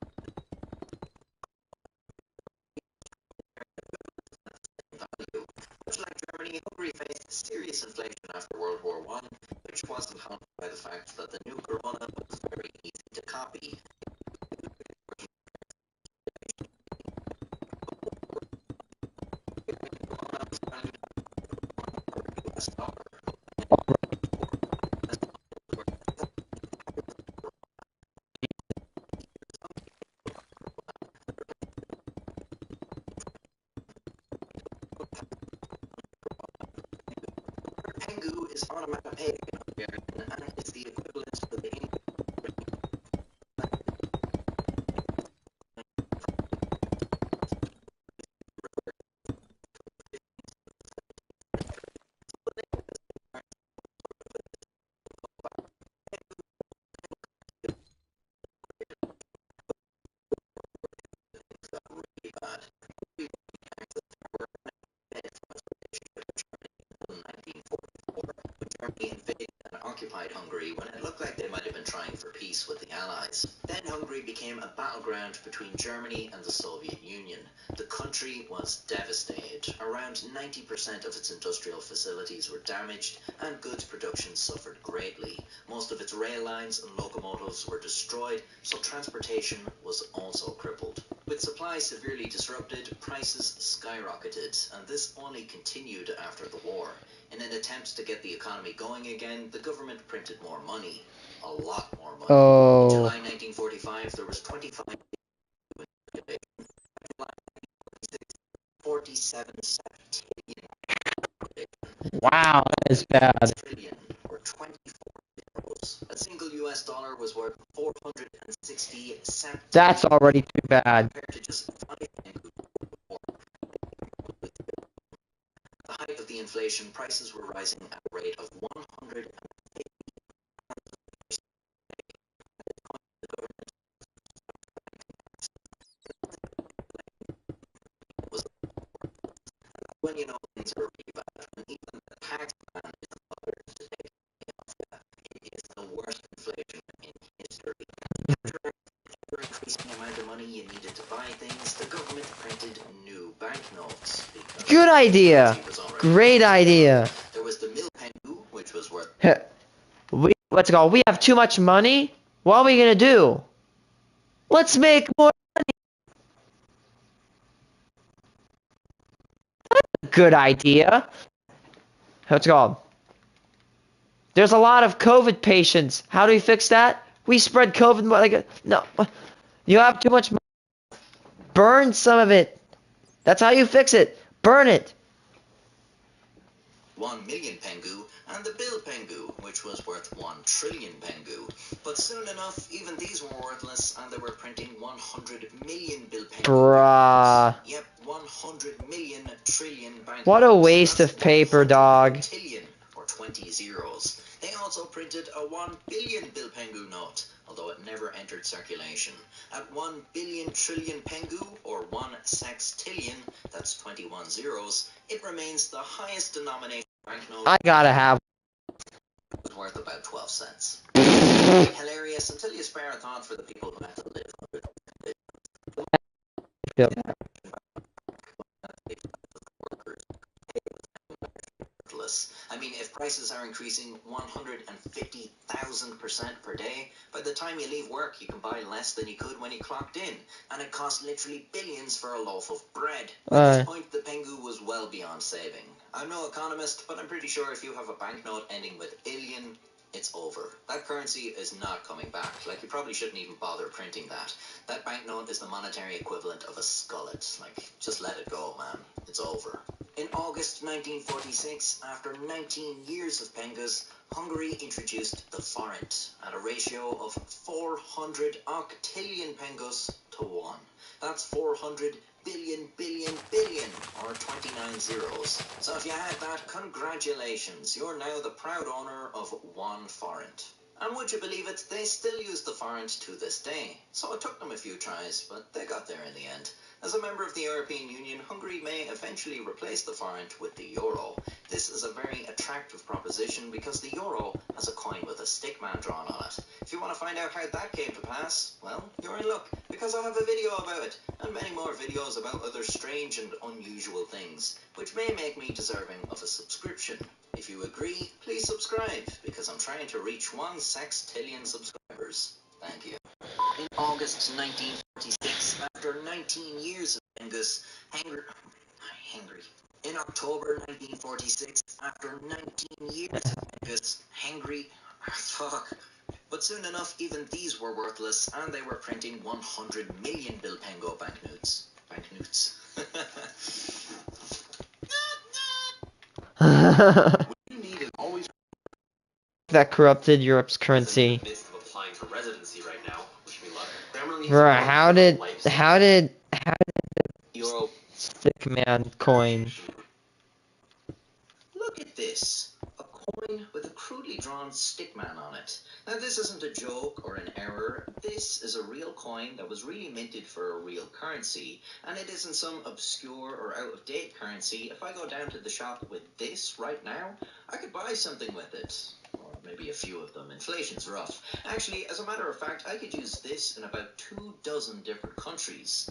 value. Much like Germany, Hungary faced serious inflation after World War I, which wasn't helped by the fact that the new corona was very easy to copy. Corona was valued at US dollar. Pengu is onomatopoeic in Hungarian and is the equivalent to the English. Really bad. In 1944, when Germany invaded and occupied Hungary when it looked like they might have been trying for peace with the Allies. Then Hungary became a battleground between Germany and the Soviet Union. The country was devastated. Around 90% of its industrial facilities were damaged and goods production suffered greatly. Most of its rail lines and locomotives were destroyed, so transportation was also crippled. With supply severely disrupted, prices skyrocketed, and this only continued after the war. In an attempt to get the economy going again, the government printed more money. A lot more money. Oh. In July 1945, there was 25 billion. 47 septillion. Wow, that is bad. Trillion, or 24 zeros. A single US dollar was worth 460 septillion. That's already too bad. Compared to just 5 the height of the inflation, prices were rising at a rate of 150. When you know things are really bad, when even the tax man is bothered to take money off you, it is the worst inflation in history. After ever increasing amount of money you needed to buy things, the government printed new banknotes. Good idea. Great idea. There was the Milpengu, which was worth What's it called? We have too much money? What are we gonna do? Let's make more money. That's a good idea. What's it called? There's a lot of COVID patients. How do we fix that? We spread COVID like no. You have too much money. Burn some of it. That's how you fix it. Burn it. 1 million pengu, and the Bill Pengu, which was worth 1 trillion pengu. But soon enough, even these were worthless, and they were printing 100 million Bill Pengu. Bruh. Yep, 100 million trillion banknotes. What a waste of paper, dog. Quintillion, or 20 zeros. They also printed a 1 billion Bill Pengu note, although it never entered circulation. At 1 billion trillion pengu, or 1 sextillion, that's 21 zeros, it remains the highest denomination banknote. I gotta have. It was worth about 12 cents. Hilarious until you spare a thought for the people who have to live under Feel workers. I mean, if prices are increasing 150,000% per day, by the time you leave work, you can buy less than you could when you clocked in, and it costs literally billions for a loaf of bread. At this point, the pengu was well beyond saving. I'm no economist, but I'm pretty sure if you have a banknote ending with illion, it's over. That currency is not coming back. Like, you probably shouldn't even bother printing that. That banknote is the monetary equivalent of a skullet. Like, just let it go, man. It's over. In August 1946, after 19 years of pengas, Hungary introduced the forint at a ratio of 400 octillion pengas to 1. That's 400 billion, or 29 zeros. So if you had that, congratulations, you're now the proud owner of 1 forint. And would you believe it, they still use the forint to this day. So it took them a few tries, but they got there in the end. As a member of the European Union, Hungary may eventually replace the forint with the euro. This is a very attractive proposition because the euro has a coin with a stickman drawn on it. If you want to find out how that came to pass, well, you're in luck, because I have a video about it, and many more videos about other strange and unusual things, which may make me deserving of a subscription. If you agree, please subscribe, because I'm trying to reach 1 sextillion subscribers. Thank you. In August 1946, after 19 years of pengas, Hungary. In October 1946, after 19 years of pengas, fuck. But soon enough, even these were worthless, and they were printing 100 million Bilpengo banknotes. That corrupted Europe's currency. Bruh, how did the stickman coin? Look at this. A coin with a crudely drawn stickman on it. Now this isn't a joke or an error. This is a real coin that was really minted for a real currency. And it isn't some obscure or out-of-date currency. If I go down to the shop with this right now, I could buy something with it. Or maybe a few of them. Inflation's rough. Actually, as a matter of fact, I could use this in about 24 different countries.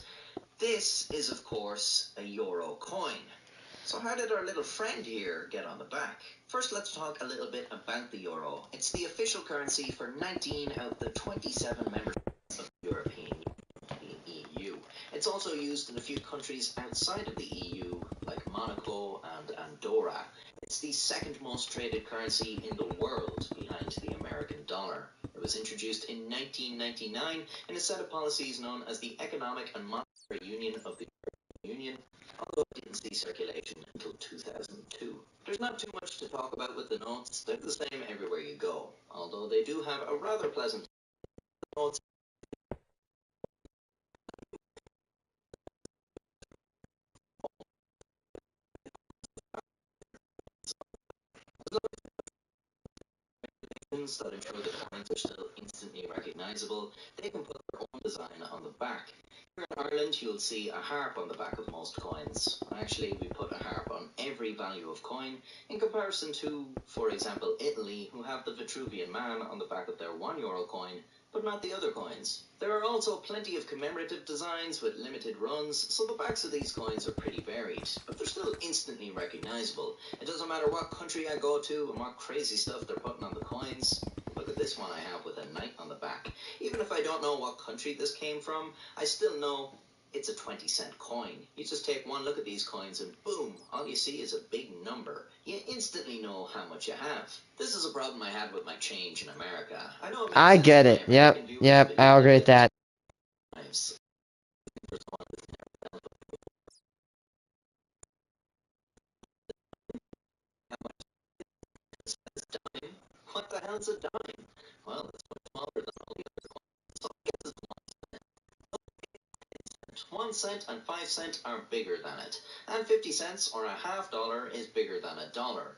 This is, of course, a euro coin. So how did our little friend here get on the back? First, let's talk a little bit about the euro. It's the official currency for 19 out of the 27 member states of the European EU. It's also used in a few countries outside of the EU, like Monaco and Andorra. It's the second most traded currency in the world, behind the American dollar. It was introduced in 1999 in a set of policies known as the Economic and Monetary Union of the European Union, although it didn't see circulation until 2002. There's not too much to talk about with the notes. They're the same everywhere you go, although they do have a rather pleasant notes. That ensure the coins are still instantly recognizable. They can put their own design on the back. Here in Ireland, you'll see a harp on the back of most coins. Actually, we put a harp on every value of coin, in comparison to, for example, Italy, who have the Vitruvian Man on the back of their €1 coin, but not the other coins. There are also plenty of commemorative designs with limited runs, so the backs of these coins are pretty varied, but they're still instantly recognizable. It doesn't matter what country I go to and what crazy stuff they're putting on the coins. Look at this one I have with a knight on the back. Even if I don't know what country this came from, I still know it's a 20-cent coin. You just take one look at these coins and boom, all you see is a big number. You instantly know how much you have. This is a problem I had with my change in America. I know I get it. Yep, I'll agree with that. What the hell is a dime? Well, it's much smaller than all the other coins. So I guess it's 1 cent and 5 cents are bigger than it. And 50 cents or a $half is bigger than a dollar.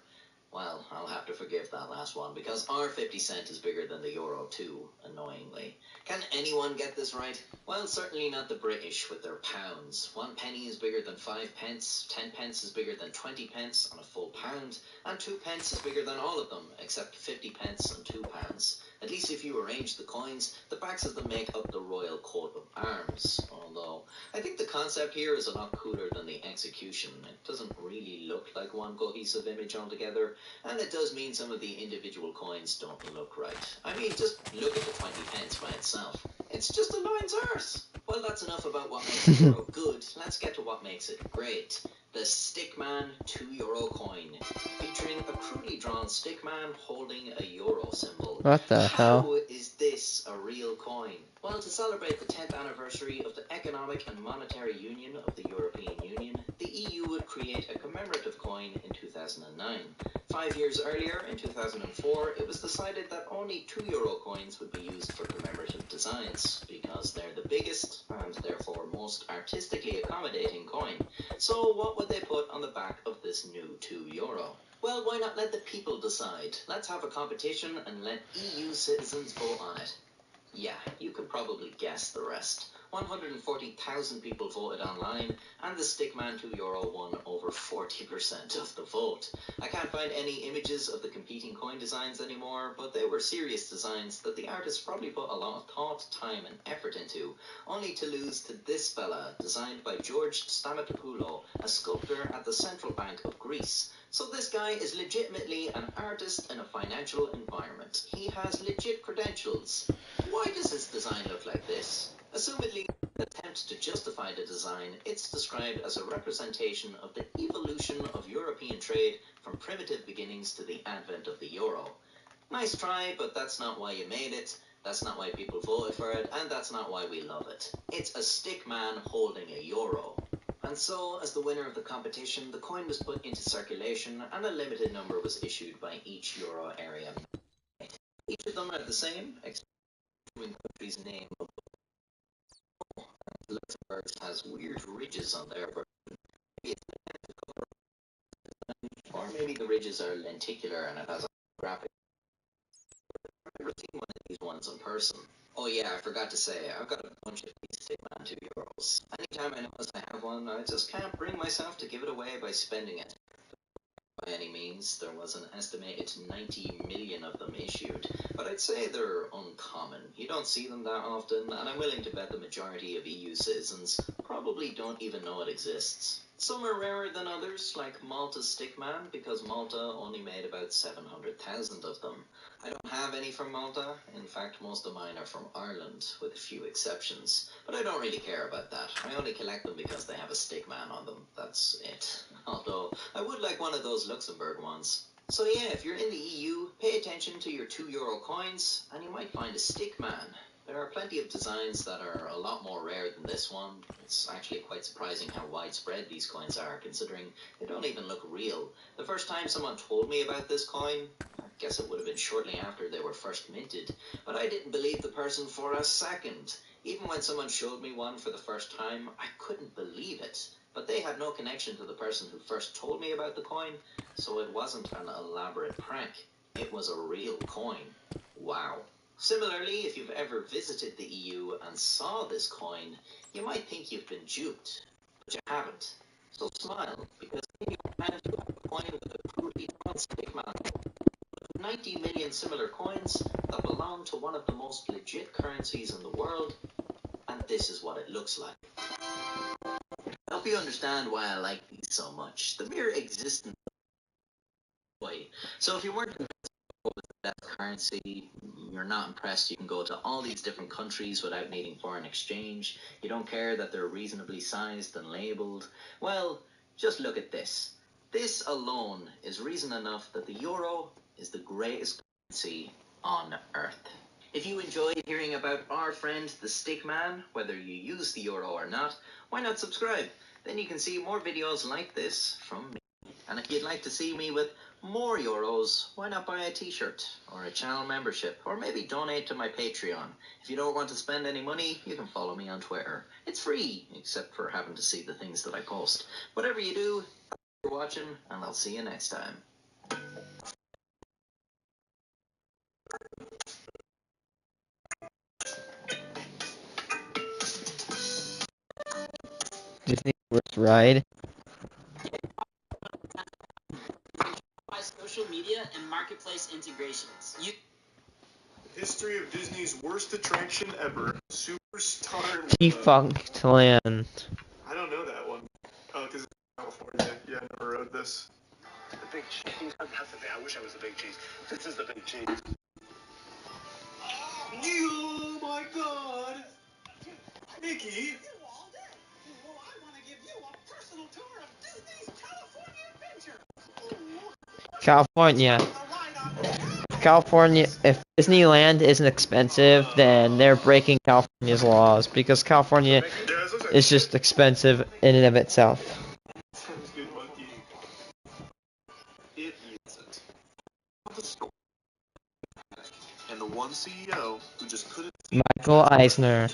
Well, I'll have to forgive that last one, because our 50 cent is bigger than the euro too, annoyingly. Can anyone get this right? Well, certainly not the British with their pounds. 1 penny is bigger than 5 pence, 10 pence is bigger than 20 pence on a full pound, and 2 pence is bigger than all of them, except 50 pence and 2 pounds. At least if you arrange the coins, the backs of them make up the royal coat of arms, although I think the concept here is a lot cooler than the execution. It doesn't really look like one cohesive image altogether, and it does mean some of the individual coins don't look right. I mean, just look at the 20 pence by itself. It's just a line's arse. Well, that's enough about what makes the euro good. Let's get to what makes it great. The Stickman €2 coin, featuring a crudely drawn stickman holding a euro symbol. What the hell? How is this a real coin? Well, to celebrate the 10th anniversary of the Economic and Monetary Union of the European Union, the EU would create a commemorative coin in 2009. 5 years earlier, in 2004, it was decided that only €2 coins would be used for commemorative designs, because they're the biggest and therefore most artistically accommodating coin. So what would they put on the back of this new €2? Well, why not let the people decide? Let's have a competition and let EU citizens vote on it. Yeah, you can probably guess the rest. 140,000 people voted online, and the Stickman €2 won over 40% of the vote. I can't find any images of the competing coin designs anymore, but they were serious designs that the artists probably put a lot of thought, time, and effort into, only to lose to this fella, designed by George Stamatopoulos, a sculptor at the Central Bank of Greece. So this guy is legitimately an artist in a financial environment. He has legit credentials. Why does his design look like this? Assumedly, in an attempt to justify the design, it's described as a representation of the evolution of European trade from primitive beginnings to the advent of the euro. Nice try, but that's not why you made it, that's not why people voted for it, and that's not why we love it. It's a stickman holding a euro. And so, as the winner of the competition, the coin was put into circulation and a limited number was issued by each euro area. Each of them are the same, except for the country's name. Luxembourg has weird ridges on their version. Maybe it's or maybe the ridges are lenticular and it has a graphic. I've never seen one of these ones in person. Oh yeah, I forgot to say, I've got a bunch of these Stickman €2. Anytime I notice I have one, I just can't bring myself to give it away by spending it. By any means, there was an estimated 90 million of them issued, but I'd say they're uncommon. You don't see them that often, and I'm willing to bet the majority of EU citizens probably don't even know it exists. Some are rarer than others, like Malta's Stickman, because Malta only made about 700,000 of them. I don't have any from Malta. In fact, most of mine are from Ireland, with a few exceptions. But I don't really care about that. I only collect them because they have a stickman on them. That's it. Although, I would like one of those Luxembourg ones. So yeah, if you're in the EU, pay attention to your €2 coins, and you might find a stickman. There are plenty of designs that are a lot more rare than this one. It's actually quite surprising how widespread these coins are, considering they don't even look real. The first time someone told me about this coin, I guess it would have been shortly after they were first minted, but I didn't believe the person for a second. Even when someone showed me one for the first time, I couldn't believe it. But they had no connection to the person who first told me about the coin, so it wasn't an elaborate prank. It was a real coin. Wow. Similarly, if you've ever visited the EU and saw this coin, you might think you've been duped, but you haven't. So smile, because in your hand you have a coin with a crudely drawn stickman. 90 million similar coins that belong to one of the most legit currencies in the world, and this is what it looks like. I hope you understand why I like these so much. The mere existence of joy. So if you weren't with that currency, you're not impressed, you can go to all these different countries without needing foreign exchange, you don't care that they're reasonably sized and labeled, well, just look at this. This alone is reason enough that the euro is the greatest currency on earth. If you enjoyed hearing about our friend the Stickman, whether you use the euro or not, why not subscribe? Then you can see more videos like this from me. And if you'd like to see me with more euros, why not buy a t-shirt or a channel membership, or maybe donate to my Patreon. If you don't want to spend any money, you can follow me on Twitter. It's free, except for having to see the things that I post. Whatever you do, thanks for watching, and I'll see you next time. Disney's worst ride. Social media and marketplace integrations. History of Disney's worst attraction ever. Superstar. Defunct Land. I don't know that one. Oh, because it's California. Yeah, I never rode this. The big cheese. I wish I was the big cheese. This is the big cheese. Oh my God! Mickey! Well, I want to give you a personal tour of Disney's California. If Disneyland isn't expensive, then they're breaking California's laws because California is just expensive in and of itself. Sounds good, monkey. It isn't. And the one CEO who just couldn't. Michael Eisner.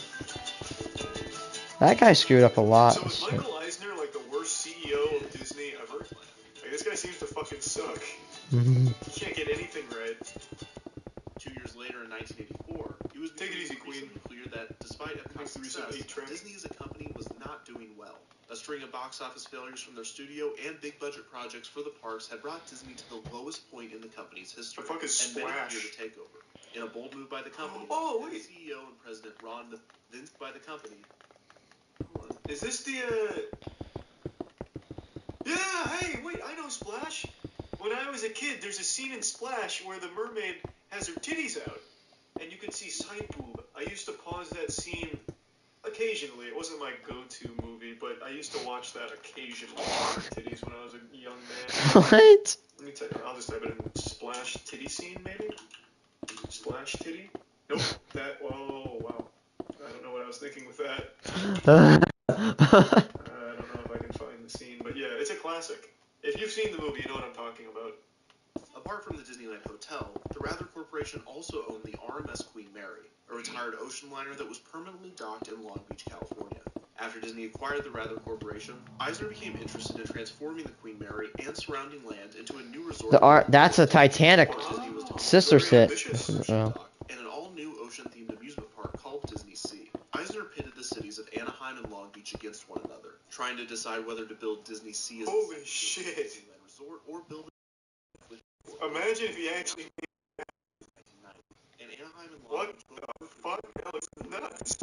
That guy screwed up a lot. So is Michael Eisner like the worst CEO of Disney ever? Like, this guy seems to fucking suck. Mhm. He can't get anything right. 2 years later, in 1984, he was Take it easy, Queen. clear that despite Epcot's success, Disney as a company was not doing well. A string of box office failures from their studio and big budget projects for the parks had brought Disney to the lowest point in the company's history. The fuck is and many Splash? feared a takeover. In a bold move by the company, wait. CEO and President Ron Vince by the company. Is this the, Yeah, hey, wait, I know Splash. When I was a kid, there's a scene in Splash where the mermaid has her titties out, and you can see side boob. I used to pause that scene occasionally. It wasn't my go-to movie, but I used to watch that occasionally for her titties when I was a young man. What? Let me tell you, I'll just type it in. Splash titty scene, maybe? Splash titty? Nope, that, oh, wow. I don't know what I was thinking with that. I don't know if I can find the scene, but yeah, it's a classic. If you've seen the movie, you know what I'm talking about. Apart from the Disneyland Hotel, the Rather Corporation also owned the RMS Queen Mary, a retired ocean liner that was permanently docked in Long Beach, California. After Disney acquired the Rather Corporation, Eisner became interested in transforming the Queen Mary and surrounding land into a new resort. That's a Titanic sister sit. And an all-new ocean-themed amusement park called Disney Sea. Eisner pitted the cities of Anaheim and Long Beach against one another, trying to decide whether to build Disney Sea as Holy shit. Disneyland resort or build it with. Imagine if he actually made And Anaheim and Long what Beach the fuck? That looks nuts.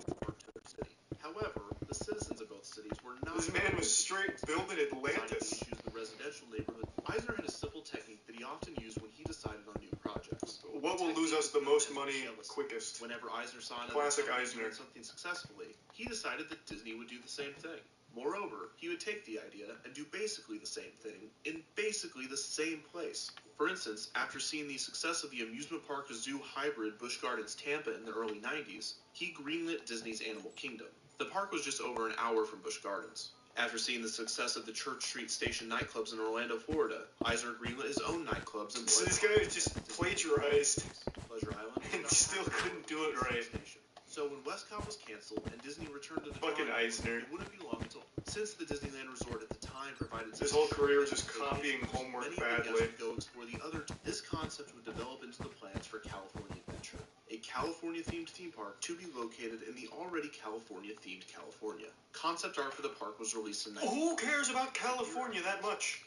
However, the citizens of both cities were not. This man was straight building Atlantis. To use the residential neighborhood. Eisner had a simple technique that he often used when he decided on new projects. What will lose us the most money quickest? Whenever Eisner saw Classic Eisner. something successfully, he decided that Disney would do the same thing. Moreover, he would take the idea and do basically the same thing in basically the same place. For instance, after seeing the success of the amusement park zoo hybrid Busch Gardens Tampa in the early 90s, he greenlit Disney's Animal Kingdom. The park was just over an hour from Busch Gardens. After seeing the success of the Church Street Station nightclubs in Orlando, Florida, Eisner greenlit his own nightclubs in So this guy is just plagiarized Pleasure Island and still couldn't do it right. So when Westcott was canceled and Disney returned to the fucking Eisner, it wouldn't be long until, since the Disneyland Resort at the time provided his whole career was just copying homework badly. Go explore the other. This concept would develop into the plans for California Adventure, a California-themed theme park to be located in the already California-themed California. Concept art for the park was released in. Who cares about California that much?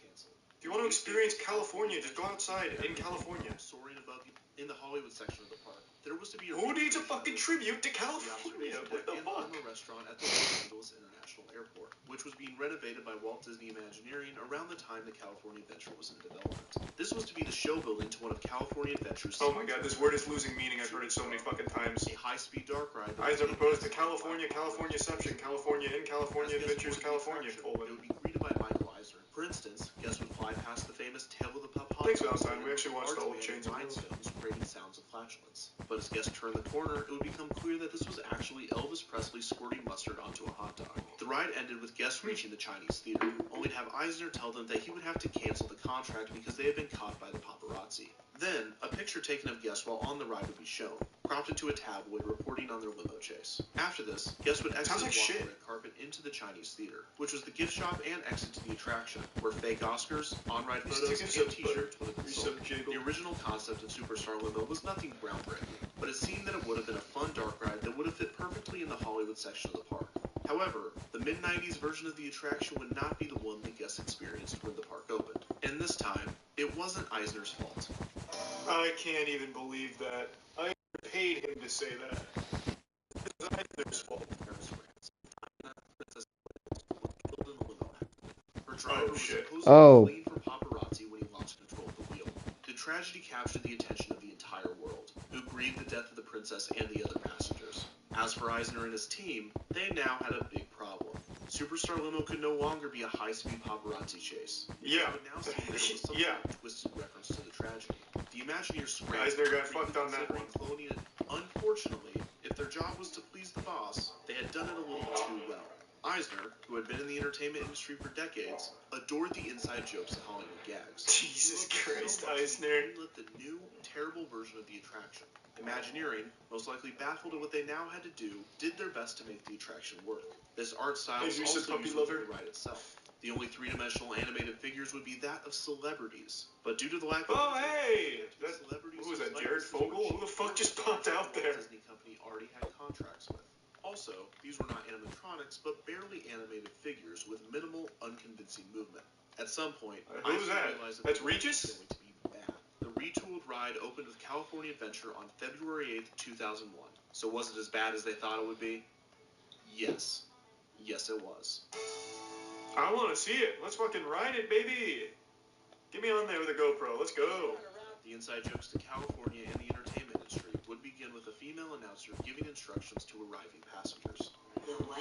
If you want to experience California, just go outside in California. Soaring above in the Hollywood section of the park. There was to be Who needs a fucking tribute to California? What the fuck? A restaurant at the Los Angeles International Airport, which was being renovated by Walt Disney Imagineering around the time the California Adventure was in development. This was to be the show building to one of California Adventure's. Oh my god, this word is losing meaning. I've heard it so many fucking times. A high-speed dark ride. Eisner proposed to Californiaception, California in California Adventures, California. It would be greeted by Michael Eisner. For instance, guests would fly past the famous Tale of the Pup. Thanks, Valentine. We actually watched all the Chains of Rhinestones, creating sounds of flatulence. But as guests turned the corner, it would become clear that this was actually Elvis Presley squirting mustard onto a hot dog. The ride ended with guests reaching the Chinese theater, only to have Eisner tell them that he would have to cancel the contract because they had been caught by the paparazzi. Then, a picture taken of guests while on the ride would be shown, cropped into a tabloid reporting on their limo chase. After this, guests would exit the red carpet into the Chinese theater, which was the gift shop and exit to the attraction, where fake Oscars, on-ride photos, and t-shirts would have been sold. The original concept of Superstar Limo was nothing groundbreaking, but it seemed that it would have been a fun dark ride that would have fit perfectly in the Hollywood section of the park. However, the mid-90s version of the attraction would not be the one the guests experienced when the park opened. And this time, it wasn't Eisner's fault. I can't even believe that. I paid him to say that. It's Eisner's fault. Oh shit. Oh. For paparazzi when he lost control of the wheel. The tragedy captured the attention of the entire world, who grieved the death of the princess and the other passengers. As for Eisner and his team, they now had a big problem. Superstar Limo could no longer be a high-speed paparazzi chase. Yeah. It would now seem that it was some Yeah. kind of twisted reference to the tragedy. The Imagineers scrambled. Eisner got fucked on that one. Cloning it. Unfortunately, if their job was to please the boss, they had done it a little too well. Eisner, who had been in the entertainment industry for decades, adored the inside jokes and Hollywood gags. Jesus Christ, Eisner. He lit the new, terrible version of the attraction. Imagineering, most likely baffled at what they now had to do, did their best to make the attraction work. This art style was Here's also a puppy used with lover. the ride itself. The only three-dimensional animated figures would be that of celebrities. But due to the lack of... Oh, hey! Celebrities Who was that, like Jared this Fogle? Who the fuck just popped out there? Disney Company already had contracts with. Also, these were not animatronics, but barely animated figures with minimal, unconvincing movement. At some point, Who's that? realized That's the ride Regis? was going to be bad. The retooled ride opened with California Adventure on February 8th, 2001. So was it as bad as they thought it would be? Yes. Yes, it was. I want to see it. Let's fucking ride it, baby. Get me on there with a GoPro. Let's go. The inside jokes to California and the entertainment industry would begin with a female announcer giving instructions to arriving passengers.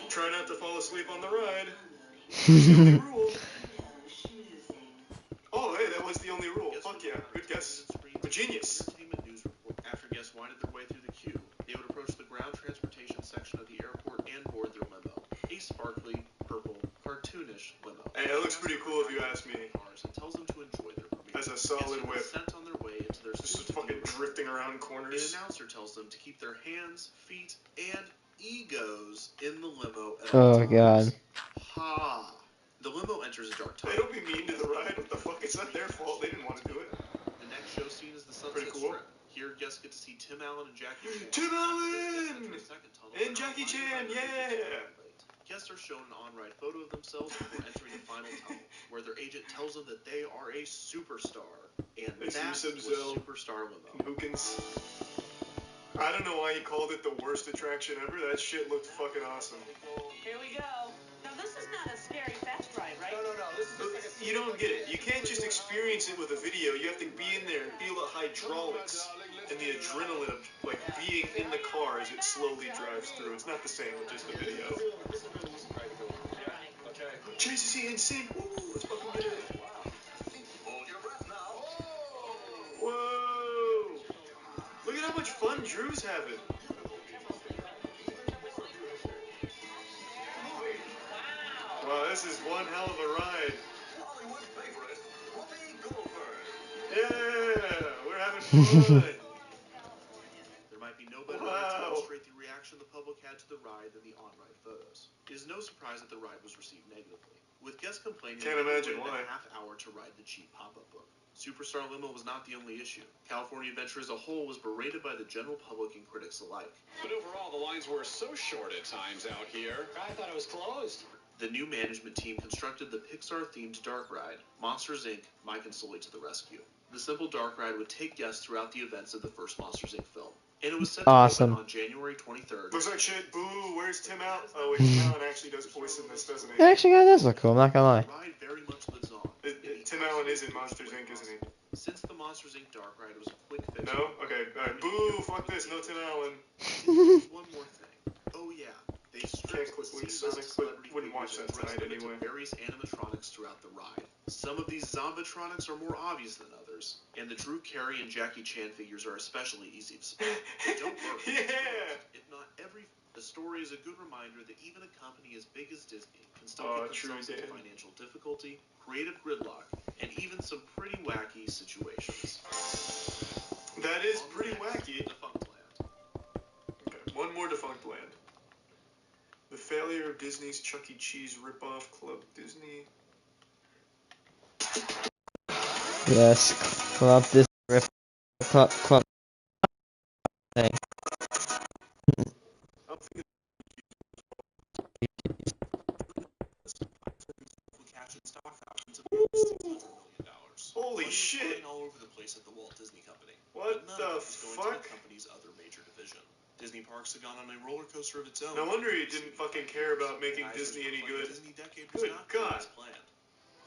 Try not to fall asleep on the ride. That's the only rule. Oh, hey, that was the only rule. Fuck yeah. Good guess. A genius. Entertainment news report. After guests winded their way through the queue, they would approach the ground transportation section of the airport and board their limo. A sparkly, purple, cartoonish limo. Hey, that looks pretty cool if you ask me. And tells them to enjoy their premiere. As a solid whip. Sent on their way into their Just fucking drifting around corners. An announcer tells them to keep their hands, feet, and egos in the limo at Oh all times. god. Ha! The limo enters a dark tunnel. Hey, don't be mean to the ride. What the fuck? It's not their fault. They didn't want to do it. The next show scene is the Sunset Pretty cool. Strip. Here, guests get to see Tim Allen and Jackie Chan. Tim Allen! And Jackie Chan, yeah! Guests are shown an on-ride photo of themselves before entering the final tunnel, where their agent tells them that they are a superstar. And that was Superstar Limo. Hookins. I don't know why he called it the worst attraction ever. That shit looked fucking awesome. Here we go. Now this is not a scary fast ride, right? No. This is just like a... You don't get it. You can't just experience it with a video. You have to be in there and feel the hydraulics and the adrenaline of like being in the car as it slowly drives through. It's not the same with just the video. Okay. Jesus, he in sync. Woo, let's fucking get it. Hold your breath now. Whoa! Look at how much fun Drew's having. Wow, this is one hell of a ride. Hollywood favorite, Whoopi Goldberg. Yeah, we're having fun. There might be no better way to illustrate the reaction the public had to the ride than the on-ride photos. It is no surprise that the ride was received negatively, with guests complaining Can't that imagine they why. waited a half hour to ride the cheap pop-up book. Superstar Limo was not the only issue. California Adventure as a whole was berated by the general public and critics alike. But overall, the lines were so short at times out here. I thought it was closed. The new management team constructed the Pixar-themed dark ride, Monsters, Inc. Mike and Sully to the rescue. The simple dark ride would take guests throughout the events of the first Monsters, Inc. film. And it was set to Awesome. open on January 23rd. Looks like shit. Boo, where's Tim Allen? Oh, wait, Tim Allen actually does voice in this, doesn't he? Actually, guys, does look cool. I'm not gonna lie. The ride very much lives on. Tim Allen is in Monsters, Inc., isn't he? Since the Monsters, Inc. dark ride was a quick fix. No? Okay, alright. Boo, fuck this. No Tim Allen. There's one more thing. Oh yeah, they Can't stripped click the Luke's scenes Sonic, of but celebrity wouldn't watch figures that and dressed tonight them into anyway. various animatronics throughout the ride. Some of these zombatronics are more obvious than others, and the Drew Carey and Jackie Chan figures are especially easy to spot. Don't worry. Yeah! If not every... The story is a good reminder that even a company as big as Disney can still get themselves into financial difficulty, creative gridlock, and even some pretty wacky situations. That is pretty wacky. Defunct Land. Okay, one more Defunct Land. The failure of Disney's Chuck E. Cheese ripoff Club Disney. Yes, Club this rip club thing. Holy shit! All over the place at the Walt Disney Company. What None the of it was going to fuck? the company's other major division. Disney Parks had gone on a roller coaster of its own. No wonder he didn't fucking care about making Disney any good. Disney decade was Good not God. as planned.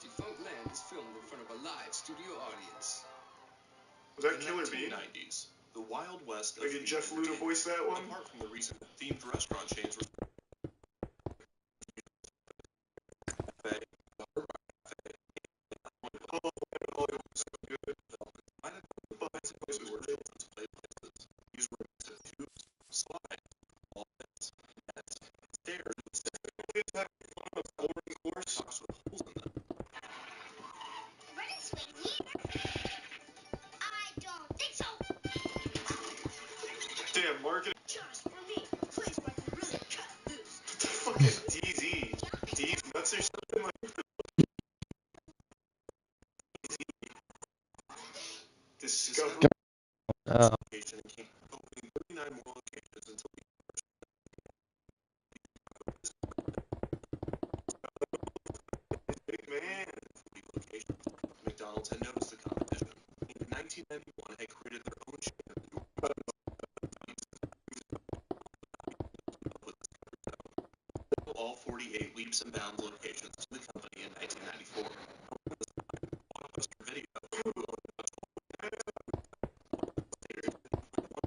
Defunct Land is filmed in front of a live studio audience. Was that In Killer the Bee? 1990s, the Wild West of Like, did Jeff Luda entertainment. voice that one? Apart from the recent themed restaurant chains Fuck is DZ? D's nuts or something like that? Discovery. Oh. Opening 39 more locations until Man. McDonald's had noticed the competition. In 1991, had created their own chain of all 48 leaps and bounds locations to the company in 1994. Blockbuster Video,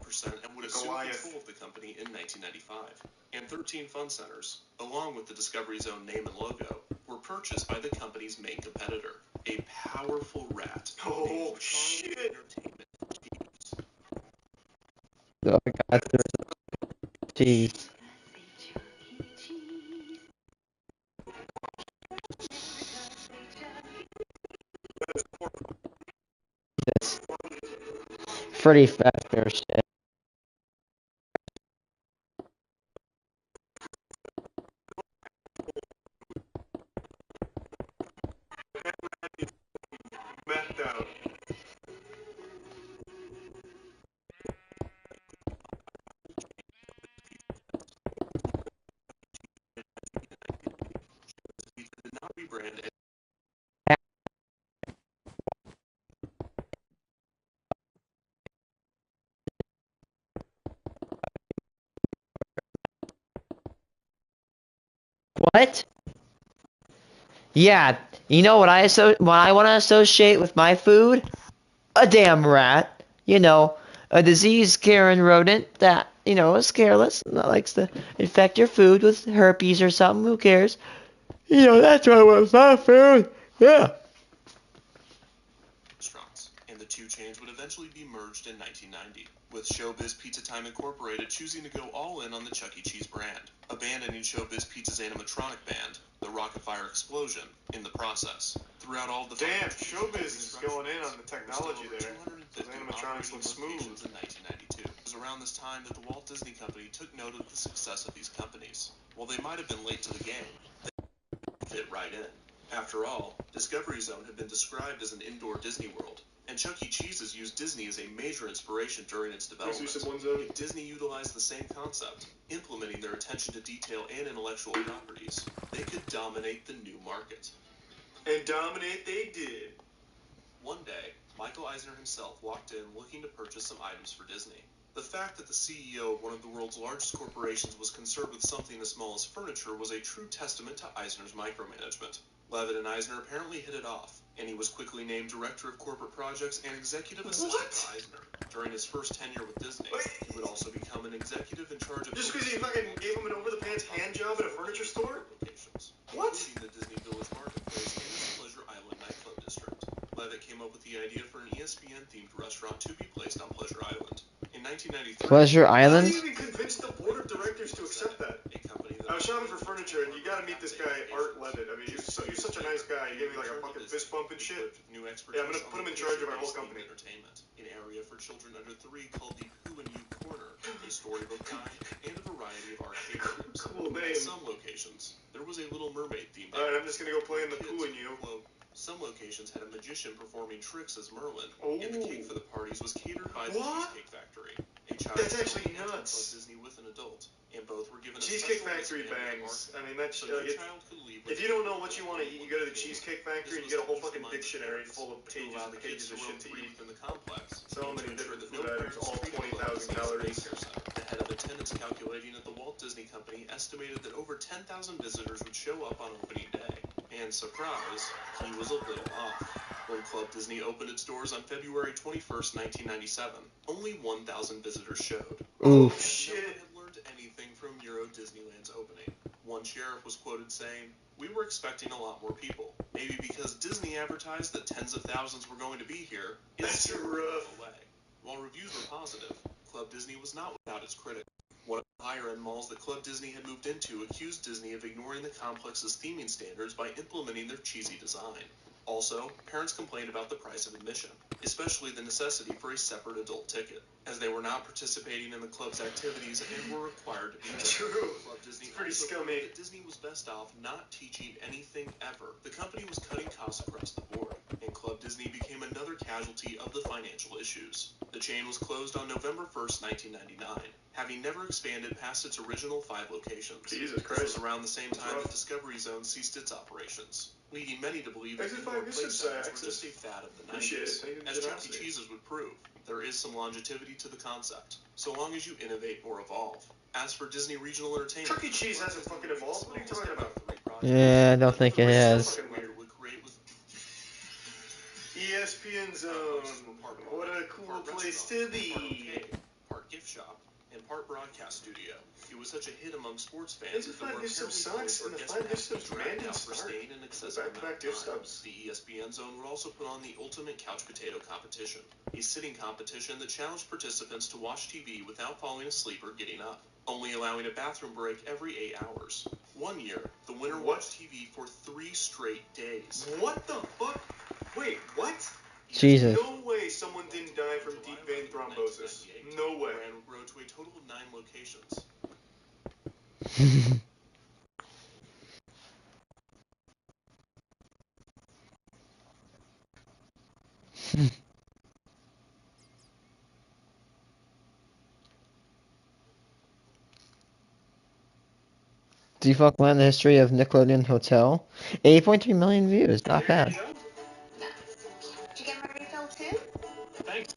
1% and would assume control of the company in 1995. And 13 fun centers, along with the Discovery Zone name and logo, were purchased by the company's main competitor, a powerful rat. Oh, shit. Oh, God, jeez. This Freddy Fazbear shit. Methed out. Did not rebrand it. What? Yeah, you know what I want to associate with my food? A damn rat. You know, a disease-carrying rodent that, you know, is careless and that likes to infect your food with herpes or something. Who cares? You know, that's what I want with my food. Yeah. Restaurants, and the two chains would eventually be merged in 1990, with Showbiz Pizza Time Incorporated choosing to go all in on the Chuck E. Cheese brand, abandoning Showbiz Pizza's animatronic band, the Rocket Fire Explosion, in the process. Throughout all the damn, Showbiz is going in on the technology there. Those animatronics look smooth. In 1992. It was around this time that the Walt Disney Company took note of the success of these companies. While they might have been late to the game, they fit right in. After all, Discovery Zone had been described as an indoor Disney World, and Chuck E. Cheese's used Disney as a major inspiration during its development. If Disney utilized the same concept, implementing their attention to detail and intellectual properties, they could dominate the new market. And dominate they did. One day, Michael Eisner himself walked in looking to purchase some items for Disney. The fact that the CEO of one of the world's largest corporations was concerned with something as small as furniture was a true testament to Eisner's micromanagement. Levitt and Eisner apparently hit it off, and he was quickly named Director of Corporate Projects and Executive Assistant to Eisner. During his first tenure with Disney, he would also become an executive in charge of... Just because he fucking gave him an over-the-pants hand job at a furniture store? Locations, What? including the Disney Village Marketplace and its Pleasure Island nightclub district. Levitt came up with the idea for an ESPN-themed restaurant to be placed on Pleasure Island. In 1993... Pleasure Island? How did he even convince the board of directors to accept that? I was shopping for furniture, and you gotta meet this guy, Art Levitt. I mean, you're such a nice guy. You gave me like a fucking fist bump and shit. Yeah, I'm gonna put him in charge of our whole company. An area for children under 3 called the Pooh and You Corner, a storybook guide, and a variety of arcade games. Cool name. At some locations, there was a Little Mermaid themed. Alright, I'm just gonna go play in the Pooh and You. Some locations had a magician performing tricks as Merlin, and the cake for the parties was catered by the Cheesecake Factory. A child That's actually nuts. Disney with an adult, and both were given Cheesecake Factory bangs. I mean, that's if you don't know what you want to eat, you go to the Cheesecake Factory and you get a whole fucking dictionary full of pages and pages of shit to eat. In the complex, So many different food items, all 20,000 calories. The head of attendance calculating at the Walt Disney Company estimated that over 10,000 visitors would show up on opening day. And surprise, he was a little off. When Club Disney opened its doors on February 21st, 1997, only 1,000 visitors showed. Oof. No one had learned anything from Euro Disneyland's opening. One sheriff was quoted saying, "We were expecting a lot more people. Maybe because Disney advertised that tens of thousands were going to be here, it's rough away." While reviews were positive, Club Disney was not without its critics. One of the higher-end malls that Club Disney had moved into accused Disney of ignoring the complex's theming standards by implementing their cheesy design. Also, parents complained about the price of admission, especially the necessity for a separate adult ticket, as they were not participating in the club's activities and were required to be there. True. Club Disney It's pretty also scummy. proved that Disney was best off not teaching anything ever. The company was cutting costs across the board, and Club Disney became another casualty of the financial issues. The chain was closed on November 1st, 1999, having never expanded past its original 5 locations. Jesus This Christ. was around the same time Rough. that Discovery Zone ceased its operations, leading many to believe that Exit indoor 5 play is centers were access. just a fad of the Appreciate 90s. it. Thank you for As Chuck E. generosity. Cheese's would prove, there is some longevity to the concept, so long as you innovate or evolve. As for Disney Regional Entertainment, Chuck E. Cheese hasn't fucking evolved. What are you talking about? Yeah, I don't think it has. Fucking weird. ESPN Zone. What a cool place to be. Part gift shop, and part broadcast studio. It was such a hit among sports fans Exit that there 5 were gift sub apparently sucks, points where and the guest 5 gift passes subs dragged random out for start. staying an excessive amount Back-to-back of gift time. subs. The ESPN Zone would also put on the Ultimate Couch Potato Competition, a sitting competition that challenged participants to watch TV without falling asleep or getting up, only allowing a bathroom break every 8 hours. One year, the winner watched TV for 3 straight days. What the fuck? Wait, what? Jesus. No way someone didn't die from deep vein thrombosis. No way. The brand would grow to a total of 9 locations. Do you fuck learn the history of Nickelodeon Hotel? 8.3 million views, not bad. Did you get my refill too? Thanks.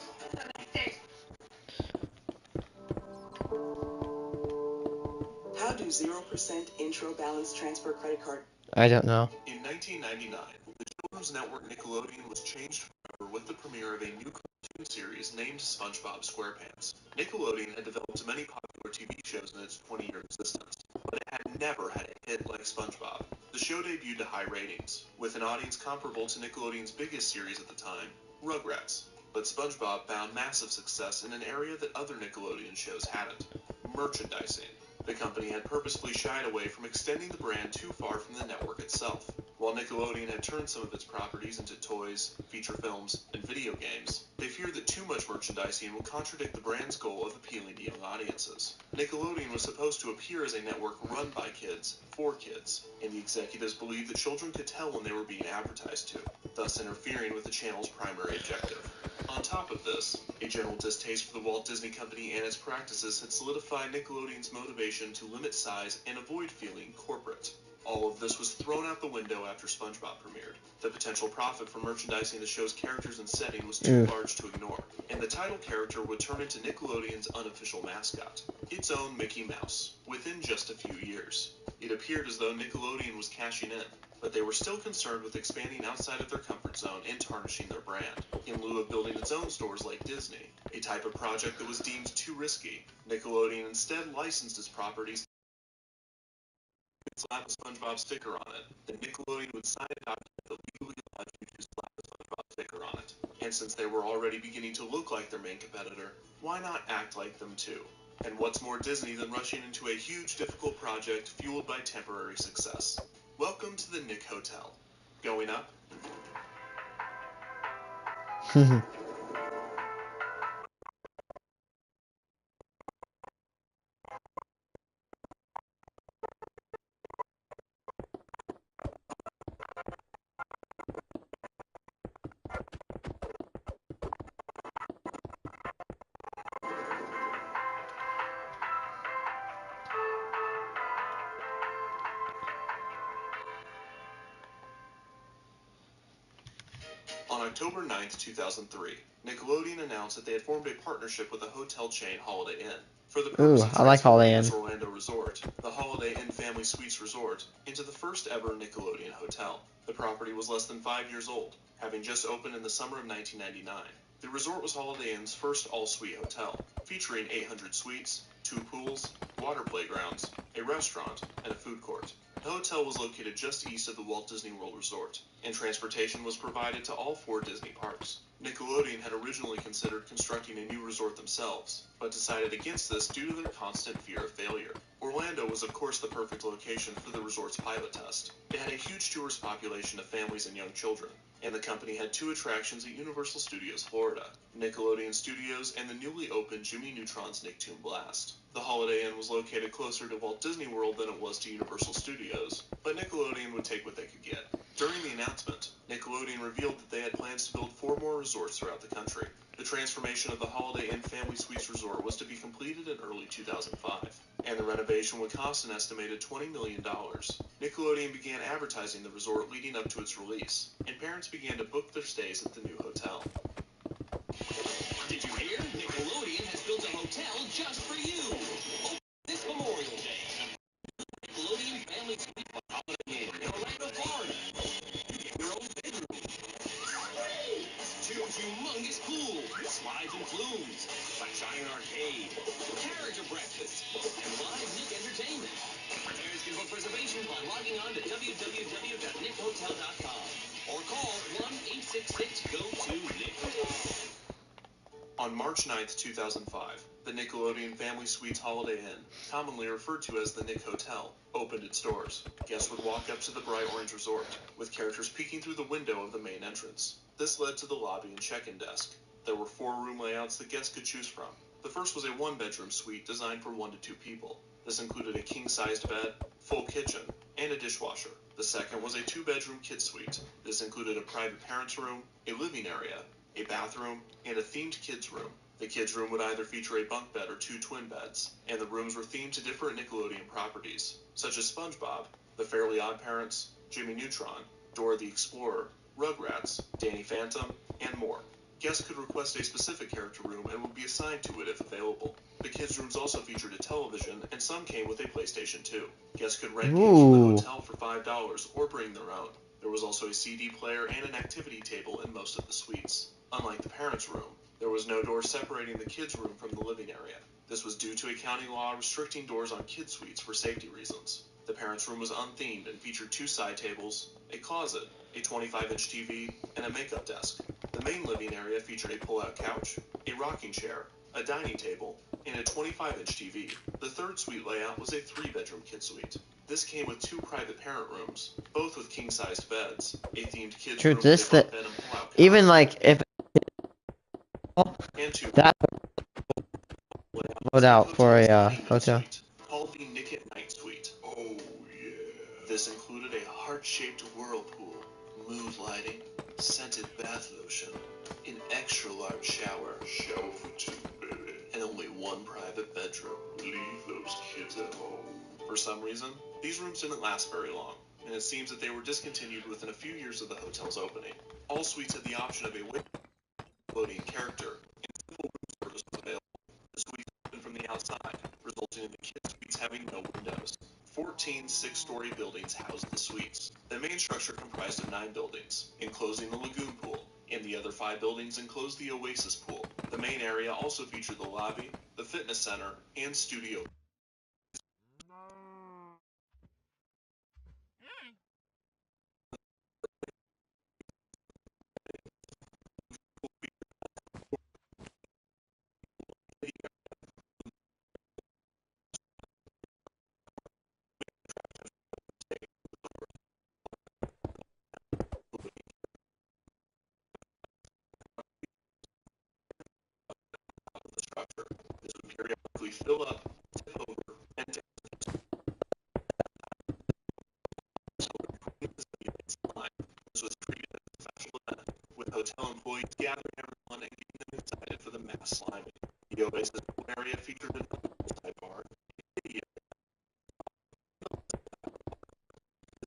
How do 0% intro balance transfer credit card? I don't know. In 1999, the children's network Nickelodeon was changed forever with the premiere of a new cartoon series named SpongeBob SquarePants. Nickelodeon had developed many popular TV shows in its 20-year existence, but it had never had a hit like SpongeBob. The show debuted to high ratings, with an audience comparable to Nickelodeon's biggest series at the time, Rugrats. But SpongeBob found massive success in an area that other Nickelodeon shows hadn't: merchandising. The company had purposefully shied away from extending the brand too far from the network itself. While Nickelodeon had turned some of its properties into toys, feature films, and video games, they feared that too much merchandising would contradict the brand's goal of appealing to young audiences. Nickelodeon was supposed to appear as a network run by kids, for kids, and the executives believed that children could tell when they were being advertised to, thus interfering with the channel's primary objective. On top of this, a general distaste for the Walt Disney Company and its practices had solidified Nickelodeon's motivation to limit size and avoid feeling corporate. All of this was thrown out the window after SpongeBob premiered. The potential profit from merchandising the show's characters and setting was too large to ignore, and the title character would turn into Nickelodeon's unofficial mascot, its own Mickey Mouse, within just a few years. It appeared as though Nickelodeon was cashing in, but they were still concerned with expanding outside of their comfort zone and tarnishing their brand, in lieu of building its own stores like Disney, a type of project that was deemed too risky. Nickelodeon instead licensed its properties and slap a SpongeBob sticker on it. Then Nickelodeon would sign a document that legally allowed you to slap a SpongeBob sticker on it. And since they were already beginning to look like their main competitor, why not act like them too? And what's more Disney than rushing into a huge, difficult project fueled by temporary success? Welcome to the Nick Hotel. Going up? On October 9th, 2003, Nickelodeon announced that they had formed a partnership with the hotel chain Holiday Inn for the purpose of I like Holiday transforming Inn. its Orlando resort, the Holiday Inn Family Suites Resort, into the first ever Nickelodeon hotel. The property was less than 5 years old, having just opened in the summer of 1999. The resort was Holiday Inn's first all-suite hotel, featuring 800 suites, 2 pools, water playgrounds, a restaurant, and a food court. The hotel was located just east of the Walt Disney World Resort, and transportation was provided to all 4 Disney parks. Nickelodeon had originally considered constructing a new resort themselves, but decided against this due to their constant fear of failure. Orlando was of course the perfect location for the resort's pilot test. It had a huge tourist population of families and young children, and the company had 2 attractions at Universal Studios Florida, Nickelodeon Studios and the newly opened Jimmy Neutron's Nicktoon Blast. The Holiday Inn was located closer to Walt Disney World than it was to Universal Studios, but Nickelodeon would take what they could get. During the announcement, Nickelodeon revealed that they had plans to build 4 more resorts throughout the country. The transformation of the Holiday Inn Family Suites Resort was to be completed in early 2005, and the renovation would cost an estimated $20 million. Nickelodeon began advertising the resort leading up to its release, and parents began to book their stays at the new hotel. Did you hear? Nickelodeon has built a hotel just for you. Open this Memorial Day. Nickelodeon Family Suite Holiday Inn in Orlando, Florida. Your own bedroom. 2 humongous pools, slides and flumes, a giant arcade, character breakfast, and live Nick entertainment. Parents can book reservations by logging on to www.nickhotel.com or call 1-866-GO-TO-NICK. On March 9, 2005, the Nickelodeon Family Suites Holiday Inn, commonly referred to as the Nick Hotel, opened its doors. Guests would walk up to the bright orange resort, with characters peeking through the window of the main entrance. This led to the lobby and check-in desk. There were 4 room layouts that guests could choose from. The first was a 1-bedroom suite designed for 1 to 2 people. This included a king-sized bed, full kitchen, and a dishwasher. The second was a 2-bedroom kid suite. This included a private parents' room, a living area, a bathroom, and a themed kids' room. The kids' room would either feature a bunk bed or 2 twin beds, and the rooms were themed to different Nickelodeon properties, such as SpongeBob, The Fairly OddParents, Jimmy Neutron, Dora the Explorer, Rugrats, Danny Phantom, and more. Guests could request a specific character room and would be assigned to it if available. The kids' rooms also featured a television, and some came with a PlayStation 2. Guests could rent games from the hotel for $5 or bring their own. There was also a CD player and an activity table in most of the suites. Unlike the parents' room, there was no door separating the kids' room from the living area. This was due to a county law restricting doors on kids' suites for safety reasons. The parents' room was unthemed and featured 2 side tables, a closet, a 25-inch TV, and a makeup desk. The main living area featured a pull-out couch, a rocking chair, a dining table, and a 25-inch TV. The third suite layout was a 3-bedroom kid suite. This came with 2 private parent rooms, both with king-sized beds, a themed kids' room Truth is with a that bunk bed and pull-out couch, even like if and 2 that would out for a hotel. called the Nick at Night Suite. Oh yeah. This included a heart-shaped whirlpool, mood lighting, scented bath lotion, an extra-large shower, for 2, baby, and only 1 private bedroom. Leave those kids at home. For some reason, these rooms didn't last very long, and it seems that they were discontinued within a few years of the hotel's opening. All suites had the option of a floating character, and simple room service was available. The suites opened from the outside, resulting in the kids' suites having no windows. 14 6-story buildings housed the suites. The main structure comprised of 9 buildings, enclosing the lagoon pool, and the other 5 buildings enclosed the Oasis pool. The main area also featured the lobby, the fitness center, and studio. The structure. This would periodically fill up, tip over, and down. This was treated as a professional event, with hotel employees gathering everyone and getting them excited for the mass sliming. The Oasis pool area featured another poolside bar. This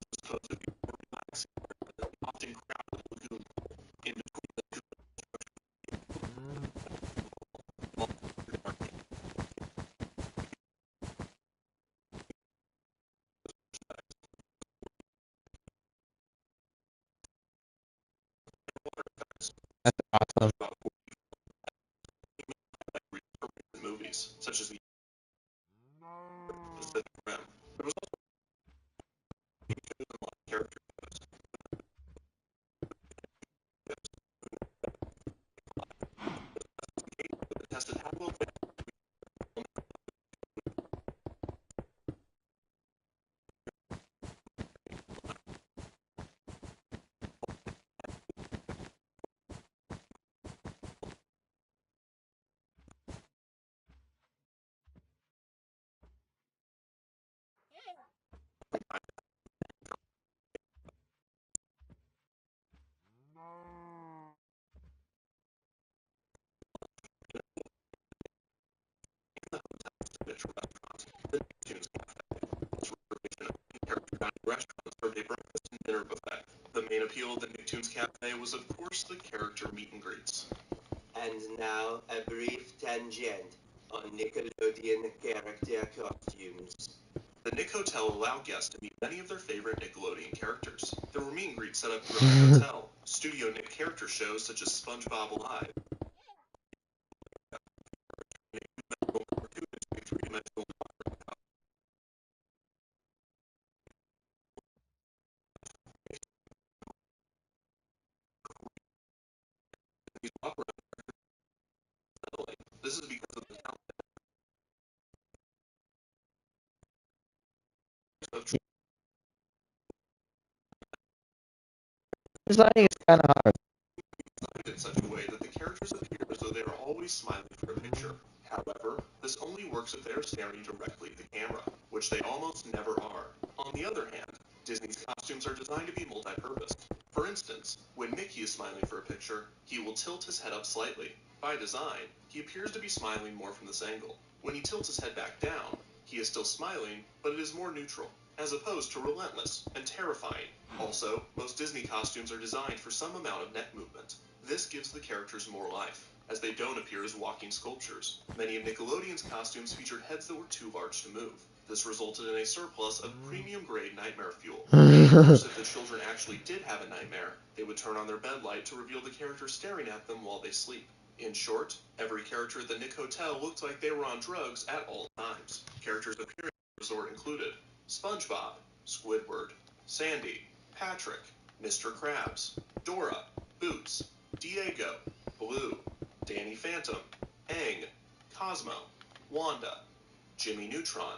was supposed to be more relaxing than the often crowded lagoon pool. In between the 2 That's awesome. movies, such as signature restaurant, the Nicktoons Cafe. This reservation of character dining restaurant served a breakfast and dinner buffet. The main appeal of the Nicktoons Cafe was, of course, the character meet and greets. And now, a brief tangent on Nickelodeon character costumes. The Nick Hotel allowed guests to meet many of their favorite Nickelodeon characters. There were meet and greets set up throughout the hotel. Studio Nick character shows such as SpongeBob Live. This is because of the talent of Designing is kind of hard. designed in such a way that the characters appear as though they are always smiling for a picture. However, this only works if they are staring directly at the camera, which they almost never are. On the other hand, Disney's costumes are designed to be multi-purpose. For instance, when Mickey is smiling for a picture, he will tilt his head up slightly. By design, he appears to be smiling more from this angle. When he tilts his head back down, he is still smiling, but it is more neutral, as opposed to relentless and terrifying. Also, most Disney costumes are designed for some amount of neck movement. This gives the characters more life, as they don't appear as walking sculptures. Many of Nickelodeon's costumes featured heads that were too large to move. This resulted in a surplus of premium-grade nightmare fuel. Of course, if the children actually did have a nightmare, they would turn on their bed light to reveal the character staring at them while they sleep. In short, every character at the Nick Hotel looked like they were on drugs at all times. Characters appearing at the resort included SpongeBob, Squidward, Sandy, Patrick, Mr. Krabs, Dora, Boots, Diego, Blue, Danny Phantom, Aang, Cosmo, Wanda, Jimmy Neutron,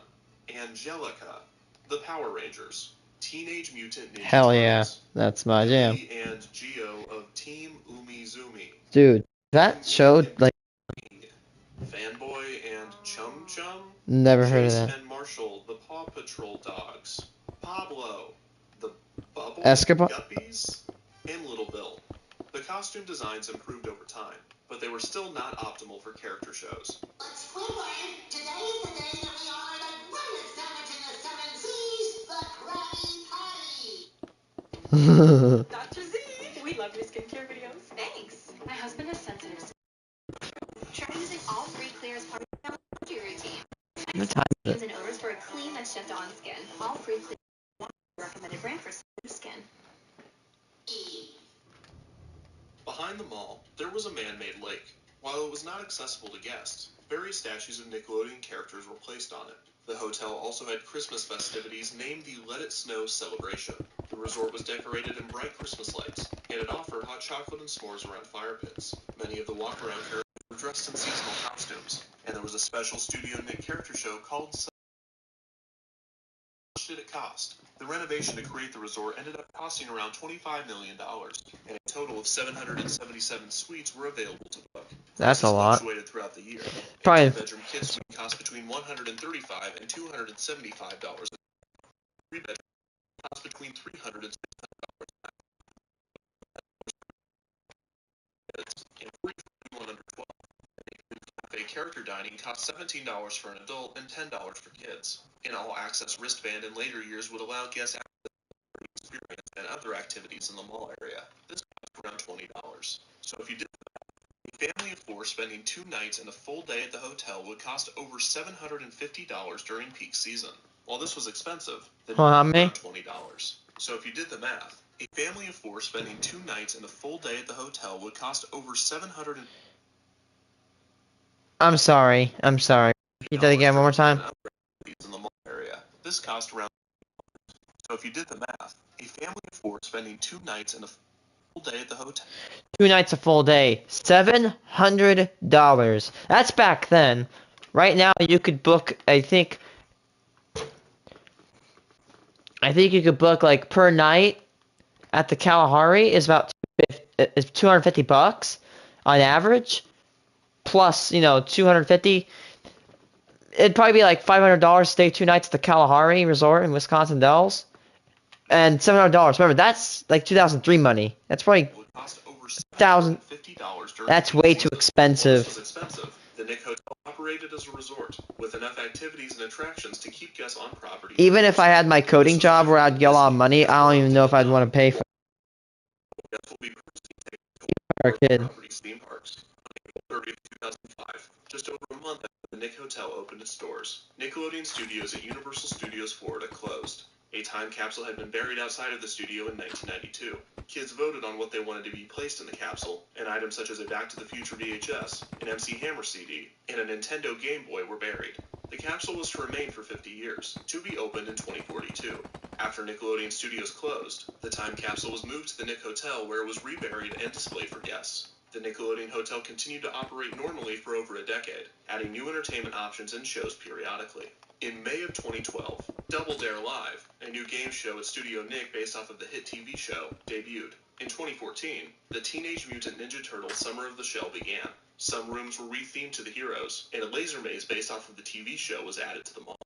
Angelica, the Power Rangers, Teenage Mutant Ninja Hell yeah, Turtles, that's my jam. Billy and Geo of Team Umizoomi, Dude, that show, like, Fanboy and Chum Chum, never heard of Chase that. and Marshall, the Paw Patrol dogs, Pablo, the Bubble Escobar? Guppies, and Little Bill. The costume designs improved over time, but they were still not optimal for character shows. Squidward, today is the day that we honor the greatest sandwich in the 7 seas, the Krabby Patty. Dr. Z, we love your skincare videos. Thanks. My husband has sensitive skin. Try using all 3 clear as part of your laundry routine. What time is it? And odors for a clean that's just on skin. All 3 clear recommended brand for sensitive skin. Behind the mall, there was a man-made lake. While it was not accessible to guests, various statues of Nickelodeon characters were placed on it. The hotel also had Christmas festivities named the Let It Snow celebration. The resort was decorated in bright Christmas lights, and it offered hot chocolate and s'mores around fire pits. Many of the walk-around characters were dressed in seasonal costumes, and there was a special Studio Nick character show called How much did it cost? The renovation to create the resort ended up costing around $25 million, and a total of 777 suites were available to book. That's a Prices lot. fluctuated throughout the year. Probably. A two-bedroom kid suite cost between $135 and $275. Three-bedroom cost between $300 and $600. And $40 for anyone under 12. Cafe character dining cost $17 for an adult and $10 for kids. An all-access wristband in later years would allow guests access to the experience and other activities in the mall area. This cost around $20. So if you did a family of 4 spending 2 nights and a full day at the hotel would cost over $750 during peak season. While this was expensive, the Well, how many? around $20. So if you did the math, a family of 4 spending 2 nights and a full day at the hotel would cost over $700. I'm sorry. Repeat that again one more time. In the mall area. This cost around. So if you did the math, a family of 4 spending 2 nights and a full day at the hotel. 2 nights a full day. $700. That's back then. Right now you could book, I think you could book like per night at the Kalahari is about $250 on average. Plus, 250. It'd probably be like $500 to stay 2 nights at the Kalahari Resort in Wisconsin Dells. And $700. Remember, that's like 2003 money. That's probably $1,000. That's way too expensive. The Nick Hotel operated operated as a resort, with enough activities and attractions to keep guests on property. Even if I had my coding job where I'd get a lot of money, I don't even know if I'd want to pay for Guests will be our kid. properties theme parks. On April 30th, 2005, just over a month after the Nick Hotel opened its doors, Nickelodeon Studios at Universal Studios Florida closed. A time capsule had been buried outside of the studio in 1992. Kids voted on what they wanted to be placed in the capsule, and items such as a Back to the Future VHS, an MC Hammer CD, and a Nintendo Game Boy were buried. The capsule was to remain for 50 years, to be opened in 2042. After Nickelodeon Studios closed, the time capsule was moved to the Nick Hotel, where it was reburied and displayed for guests. The Nickelodeon Hotel continued to operate normally for over a decade, adding new entertainment options and shows periodically. In May of 2012, Double Dare Live, a new game show at Studio Nick based off of the hit TV show, debuted. In 2014, the Teenage Mutant Ninja Turtles Summer of the Shell began. Some rooms were rethemed to the heroes, and a laser maze based off of the TV show was added to the mall.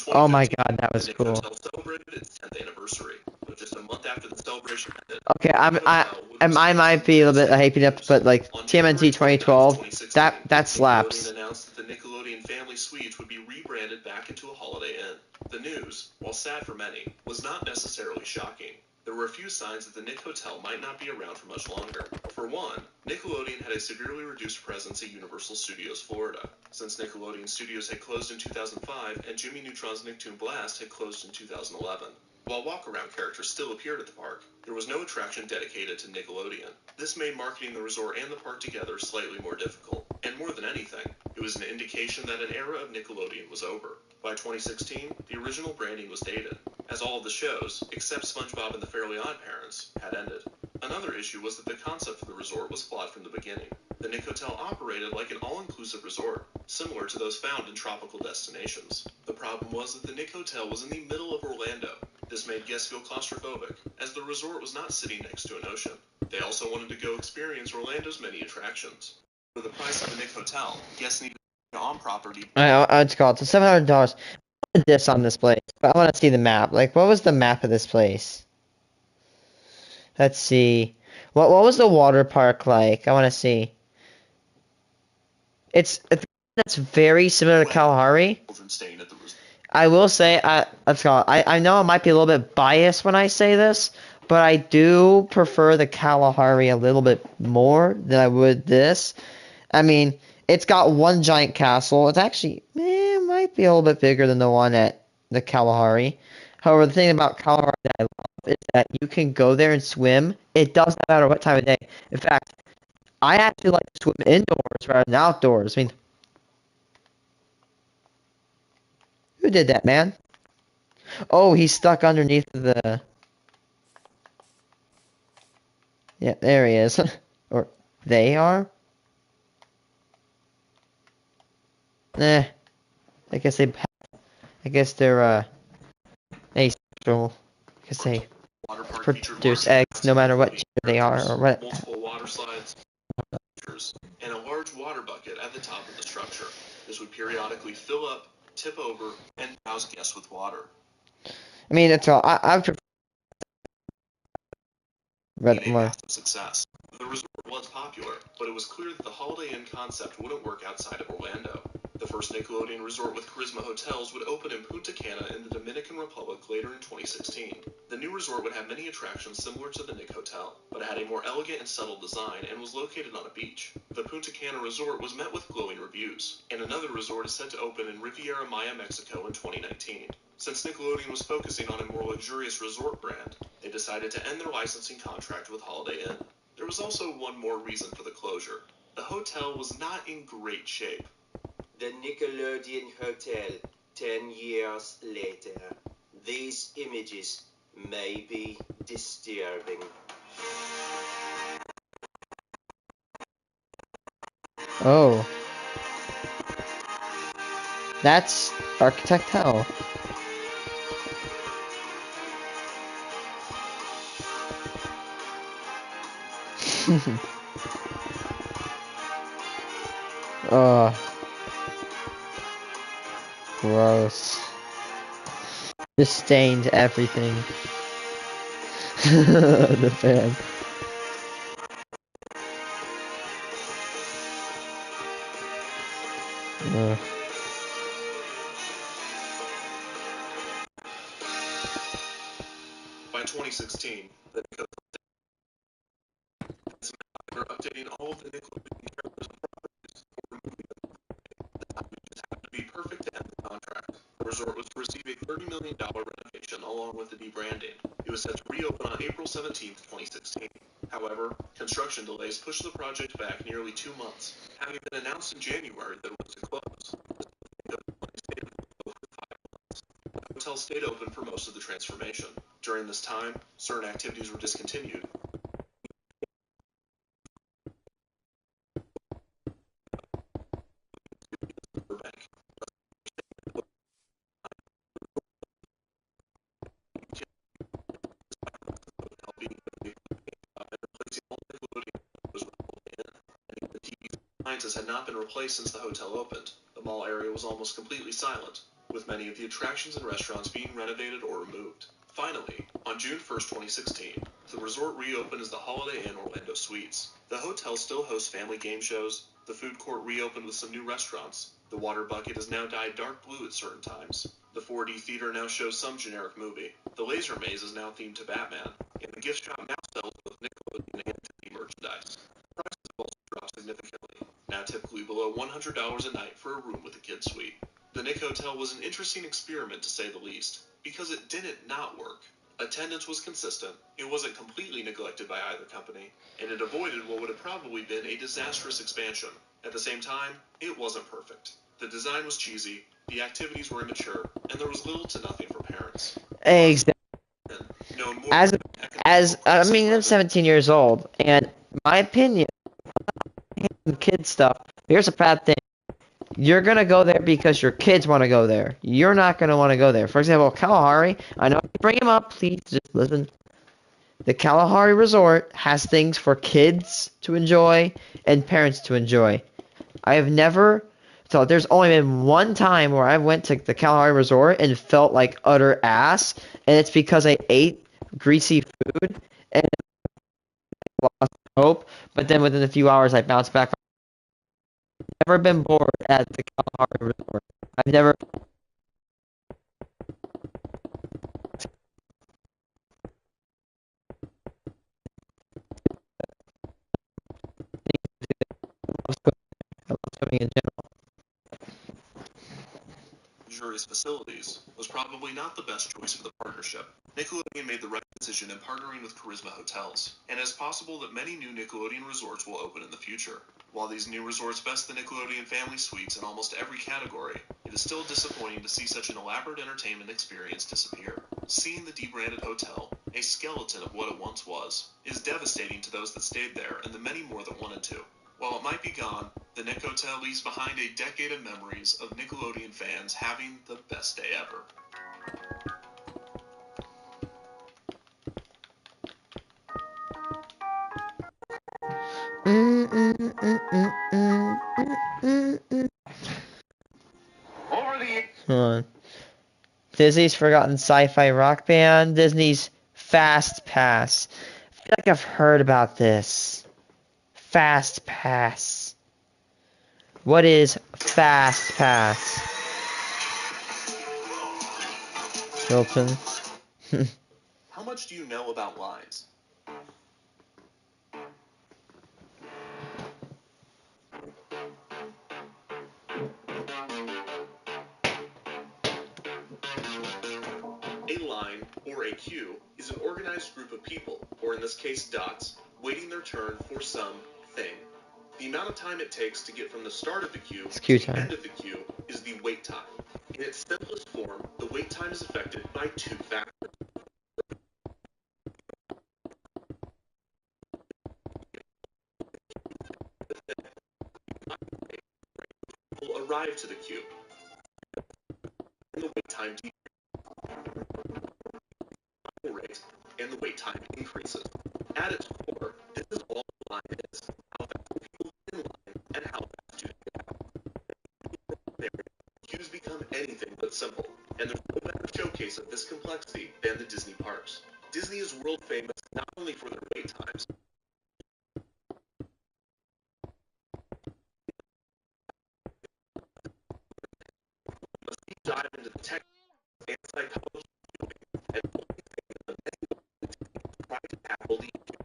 Oh my god, that was the Nick cool. Hotel celebrated its 10th anniversary, but just a month after the celebration ended, Okay, I might be a little bit hyping up, but like TMNT 2012, that slaps. Nickelodeon announced that the Nickelodeon Family Suites would be rebranded back into a Holiday Inn. The news, while sad for many, was not necessarily shocking. There were a few signs that the Nick Hotel might not be around for much longer. For one, Nickelodeon had a severely reduced presence at Universal Studios Florida, since Nickelodeon Studios had closed in 2005 and Jimmy Neutron's Nicktoon Blast had closed in 2011. While walk-around characters still appeared at the park, there was no attraction dedicated to Nickelodeon. This made marketing the resort and the park together slightly more difficult. And more than anything, it was an indication that an era of Nickelodeon was over. By 2016, the original branding was dated, as all of the shows, except SpongeBob and the Fairly Odd Parents, had ended. Another issue was that the concept for the resort was flawed from the beginning. The Nick Hotel operated like an all-inclusive resort, similar to those found in tropical destinations. The problem was that the Nick Hotel was in the middle of Orlando. This made guests feel claustrophobic, as the resort was not sitting next to an ocean. They also wanted to go experience Orlando's many attractions. For the price of the Nick Hotel, guests needed to go on property. It's called. It's $700. I want this on this place, but I want to see the map. Like, what was the map of this place? Let's see. What was the water park like? I want to see. It's very similar to Kalahari. I will say, I know I might be a little bit biased when I say this, but I do prefer the Kalahari a little bit more than I would this. I mean, it's got one giant castle. It's actually, it might be a little bit bigger than the one at the Kalahari. However, the thing about Kalahari that I love is that you can go there and swim. It doesn't matter what time of day. In fact, I actually like to swim indoors rather than outdoors. I mean, who did that, man? Oh, he's stuck underneath the... Yeah, there he is. Or they are? I guess they're asexual. I guess they produce eggs no matter what gender they are or what. Multiple water slides, and a large water bucket at the top of the structure. This would periodically fill up, tip over, and douse guests with water. I mean, that's all. I prefer more. Success. The resort was popular, but it was clear that the Holiday Inn concept wouldn't work outside of Orlando. The first Nickelodeon resort with Charisma Hotels would open in Punta Cana in the Dominican Republic later in 2016. The new resort would have many attractions similar to the Nick Hotel, but it had a more elegant and subtle design and was located on a beach. The Punta Cana resort was met with glowing reviews, and another resort is set to open in Riviera Maya, Mexico in 2019. Since Nickelodeon was focusing on a more luxurious resort brand, they decided to end their licensing contract with Holiday Inn. There was also one more reason for the closure. The hotel was not in great shape. The Nickelodeon Hotel, 10 years later. These images may be disturbing. Oh. That's Architect Hell. Gross. Just stained everything. The fan. Yeah. By 2016, the they're updating all of the Nickelodeon characters and properties or removing them. The timing just happened to be perfect to end the contract. The resort was to receive a $30 million renovation along with the debranding. It was set to reopen on April 17, 2016. However, construction delays pushed the project back nearly 2 months, having been announced in January that it was to close. The hotel stayed open for most of the transformation. During this time, certain activities were discontinued. Appliances had not been replaced since the hotel opened. The mall area was almost completely silent, with many of the attractions and restaurants being renovated or removed. Finally, on June 1st, 2016, the resort reopened as the Holiday Inn Orlando Suites. The hotel still hosts family game shows, the food court reopened with some new restaurants, the water bucket is now dyed dark blue at certain times, the 4D theater now shows some generic movie, the laser maze is now themed to Batman, and the gift shop now sells both Nickelodeon and Disney merchandise. Prices have also dropped significantly, now typically below $100 a night for a room with a kid suite. The Nick Hotel was an interesting experiment to say the least, because it didn't not work. Attendance was consistent, it wasn't completely neglected by either company, and it avoided what would have probably been a disastrous expansion. At the same time, it wasn't perfect. The design was cheesy, the activities were immature, and there was little to nothing for parents. Exactly. I'm 17 years old, and my opinion, kid stuff. Here's a bad thing. You're gonna go there because your kids want to go there. You're not gonna want to go there. For example, Kalahari. I know you bring him up. Please just listen. The Kalahari Resort has things for kids to enjoy and parents to enjoy. I have never. So there's only been one time where I went to the Kalahari Resort and felt like utter ass, and it's because I ate greasy food and lost hope. But then within a few hours, I bounced back. I've never been bored at the Kalahari Resort. I've never. I love swimming in general. Luxurious facilities was probably not the best choice for the partnership. Nickelodeon made the right decision in partnering with Charisma Hotels, and it's possible that many new Nickelodeon resorts will open in the future. While these new resorts best the Nickelodeon family suites in almost every category, it is still disappointing to see such an elaborate entertainment experience disappear. Seeing the debranded hotel, a skeleton of what it once was, is devastating to those that stayed there and the many more that wanted to. While it might be gone, the Nick Hotel leaves behind a decade of memories of Nickelodeon fans having the best day ever. Hold on. Disney's Forgotten Sci-Fi Rock Band. Disney's Fast Pass. I feel like I've heard about this. Fast Pass. What is Fast Pass? Hilton. How much do you know about lines? A line, or a queue, is an organized group of people, or in this case dots, waiting their turn for some thing. The amount of time it takes to get from the start of the queue to the end of the queue is the wait time. In its simplest form, the wait time is affected by two factors. People arrive to the queue, and the wait time rate, and the wait time increases. At its core, this is all the line is. How fast do people get in line, and how fast do they get out. Queues become anything but simple, and there's no better showcase of this complexity than the Disney parks. Disney is world famous not only for their wait times, tech and psychology and try to tackle the issue.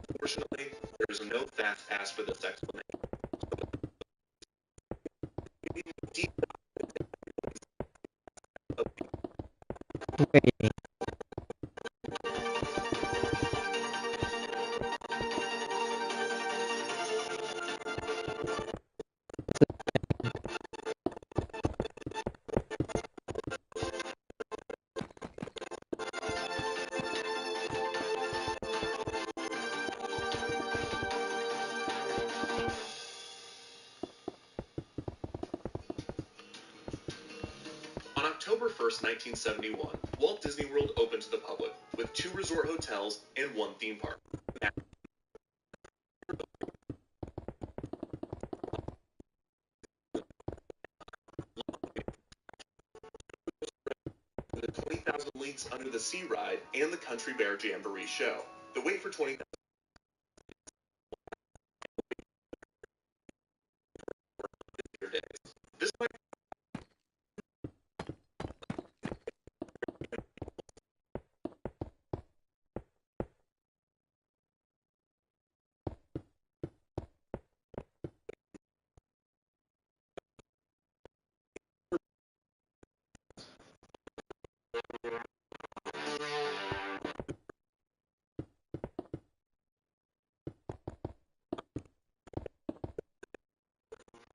Unfortunately, there is no fast pass for this explanation. Deep Wait. On October 1st, 1971, Walt Disney World opened to the public with 2 resort hotels and 1 theme park. The 20,000 Leagues Under the Sea ride and the Country Bear Jamboree show. The wait for 20,000 days. This might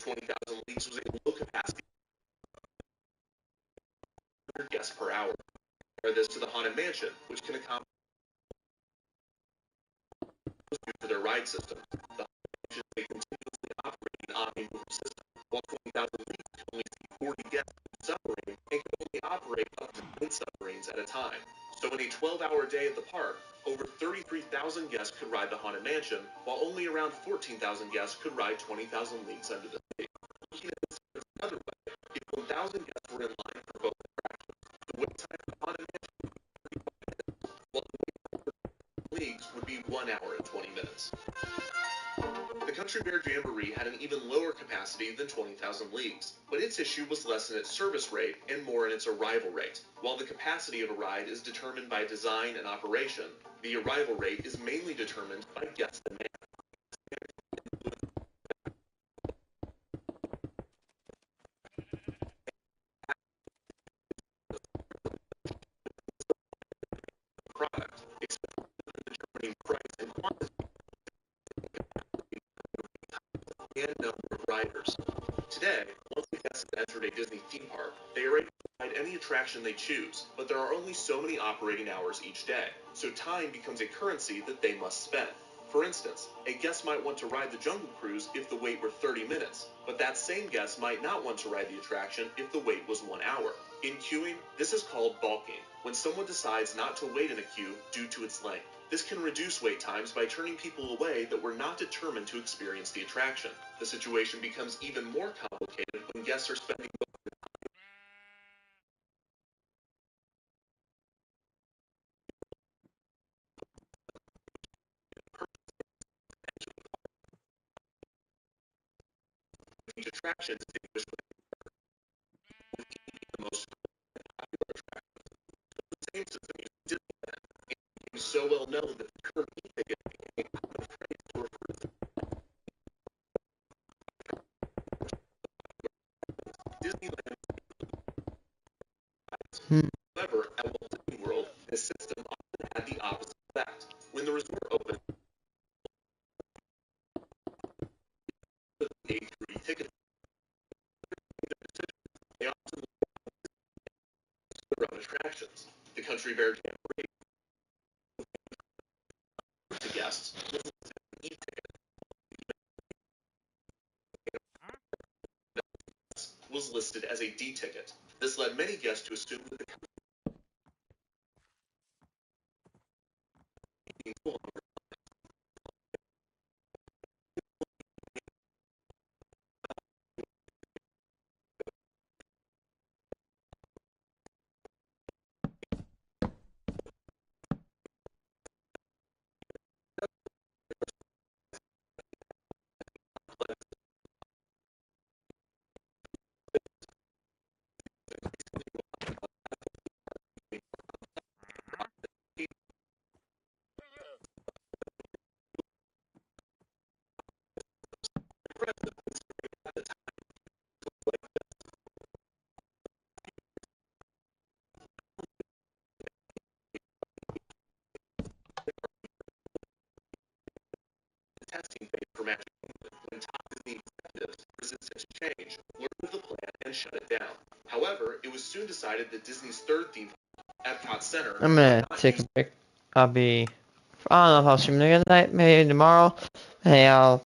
20,000 Leagues was a low capacity 100 guests per hour. Compare this to the Haunted Mansion, which can accommodate for their ride system. The Haunted Mansion is a continuously operating omni-mover system, while 20,000 Leagues can only see 40 guests per submarine and can only operate up to 10 submarines at a time. So in a 12-hour day at the park, over 33,000 guests could ride the Haunted Mansion, while only around 14,000 guests could ride 20,000 Leagues Under the Sea. Looking at this another way, if 1,000 guests were in line for both attractions, the wait time for the Haunted Mansion would be 35 minutes, while the wait time for Leagues would be 1 hour and 20 minutes. The Country Bear Jamboree had an even lower capacity than 20,000 Leagues, but its issue was less in its service rate and more in its arrival rate. While the capacity of a ride is determined by design and operation, the arrival rate is mainly determined by guest demand. Product, except for determining price and quantity and number of riders. Today, once a guest has entered a Disney theme park, they are able to ride any attraction they choose, but there are only so many operating hours each day, so time becomes a currency that they must spend. For instance, a guest might want to ride the Jungle Cruise if the wait were 30 minutes, but that same guest might not want to ride the attraction if the wait was 1 hour. In queuing, this is called balking, when someone decides not to wait in a queue due to its length. This can reduce wait times by turning people away that were not determined to experience the attraction. The situation becomes even more complicated when guests are spending each attraction distinguished with the most popular attractions. The same system used in Disneyland became so well known that the term e-ticket became a common phrase to refer to Disneyland. However, at Walt Disney World, this system often had the opposite effect. When the resort opened, a free ticket. They often run attractions. The Country Bear Jamboree to guests was listed as a D ticket. This led many guests to assume that the down. However, it was soon decided that Disney's third theme park, Epcot Center, I'm gonna take a break. I don't know if I'll stream it again tonight, maybe tomorrow. Hey, I'll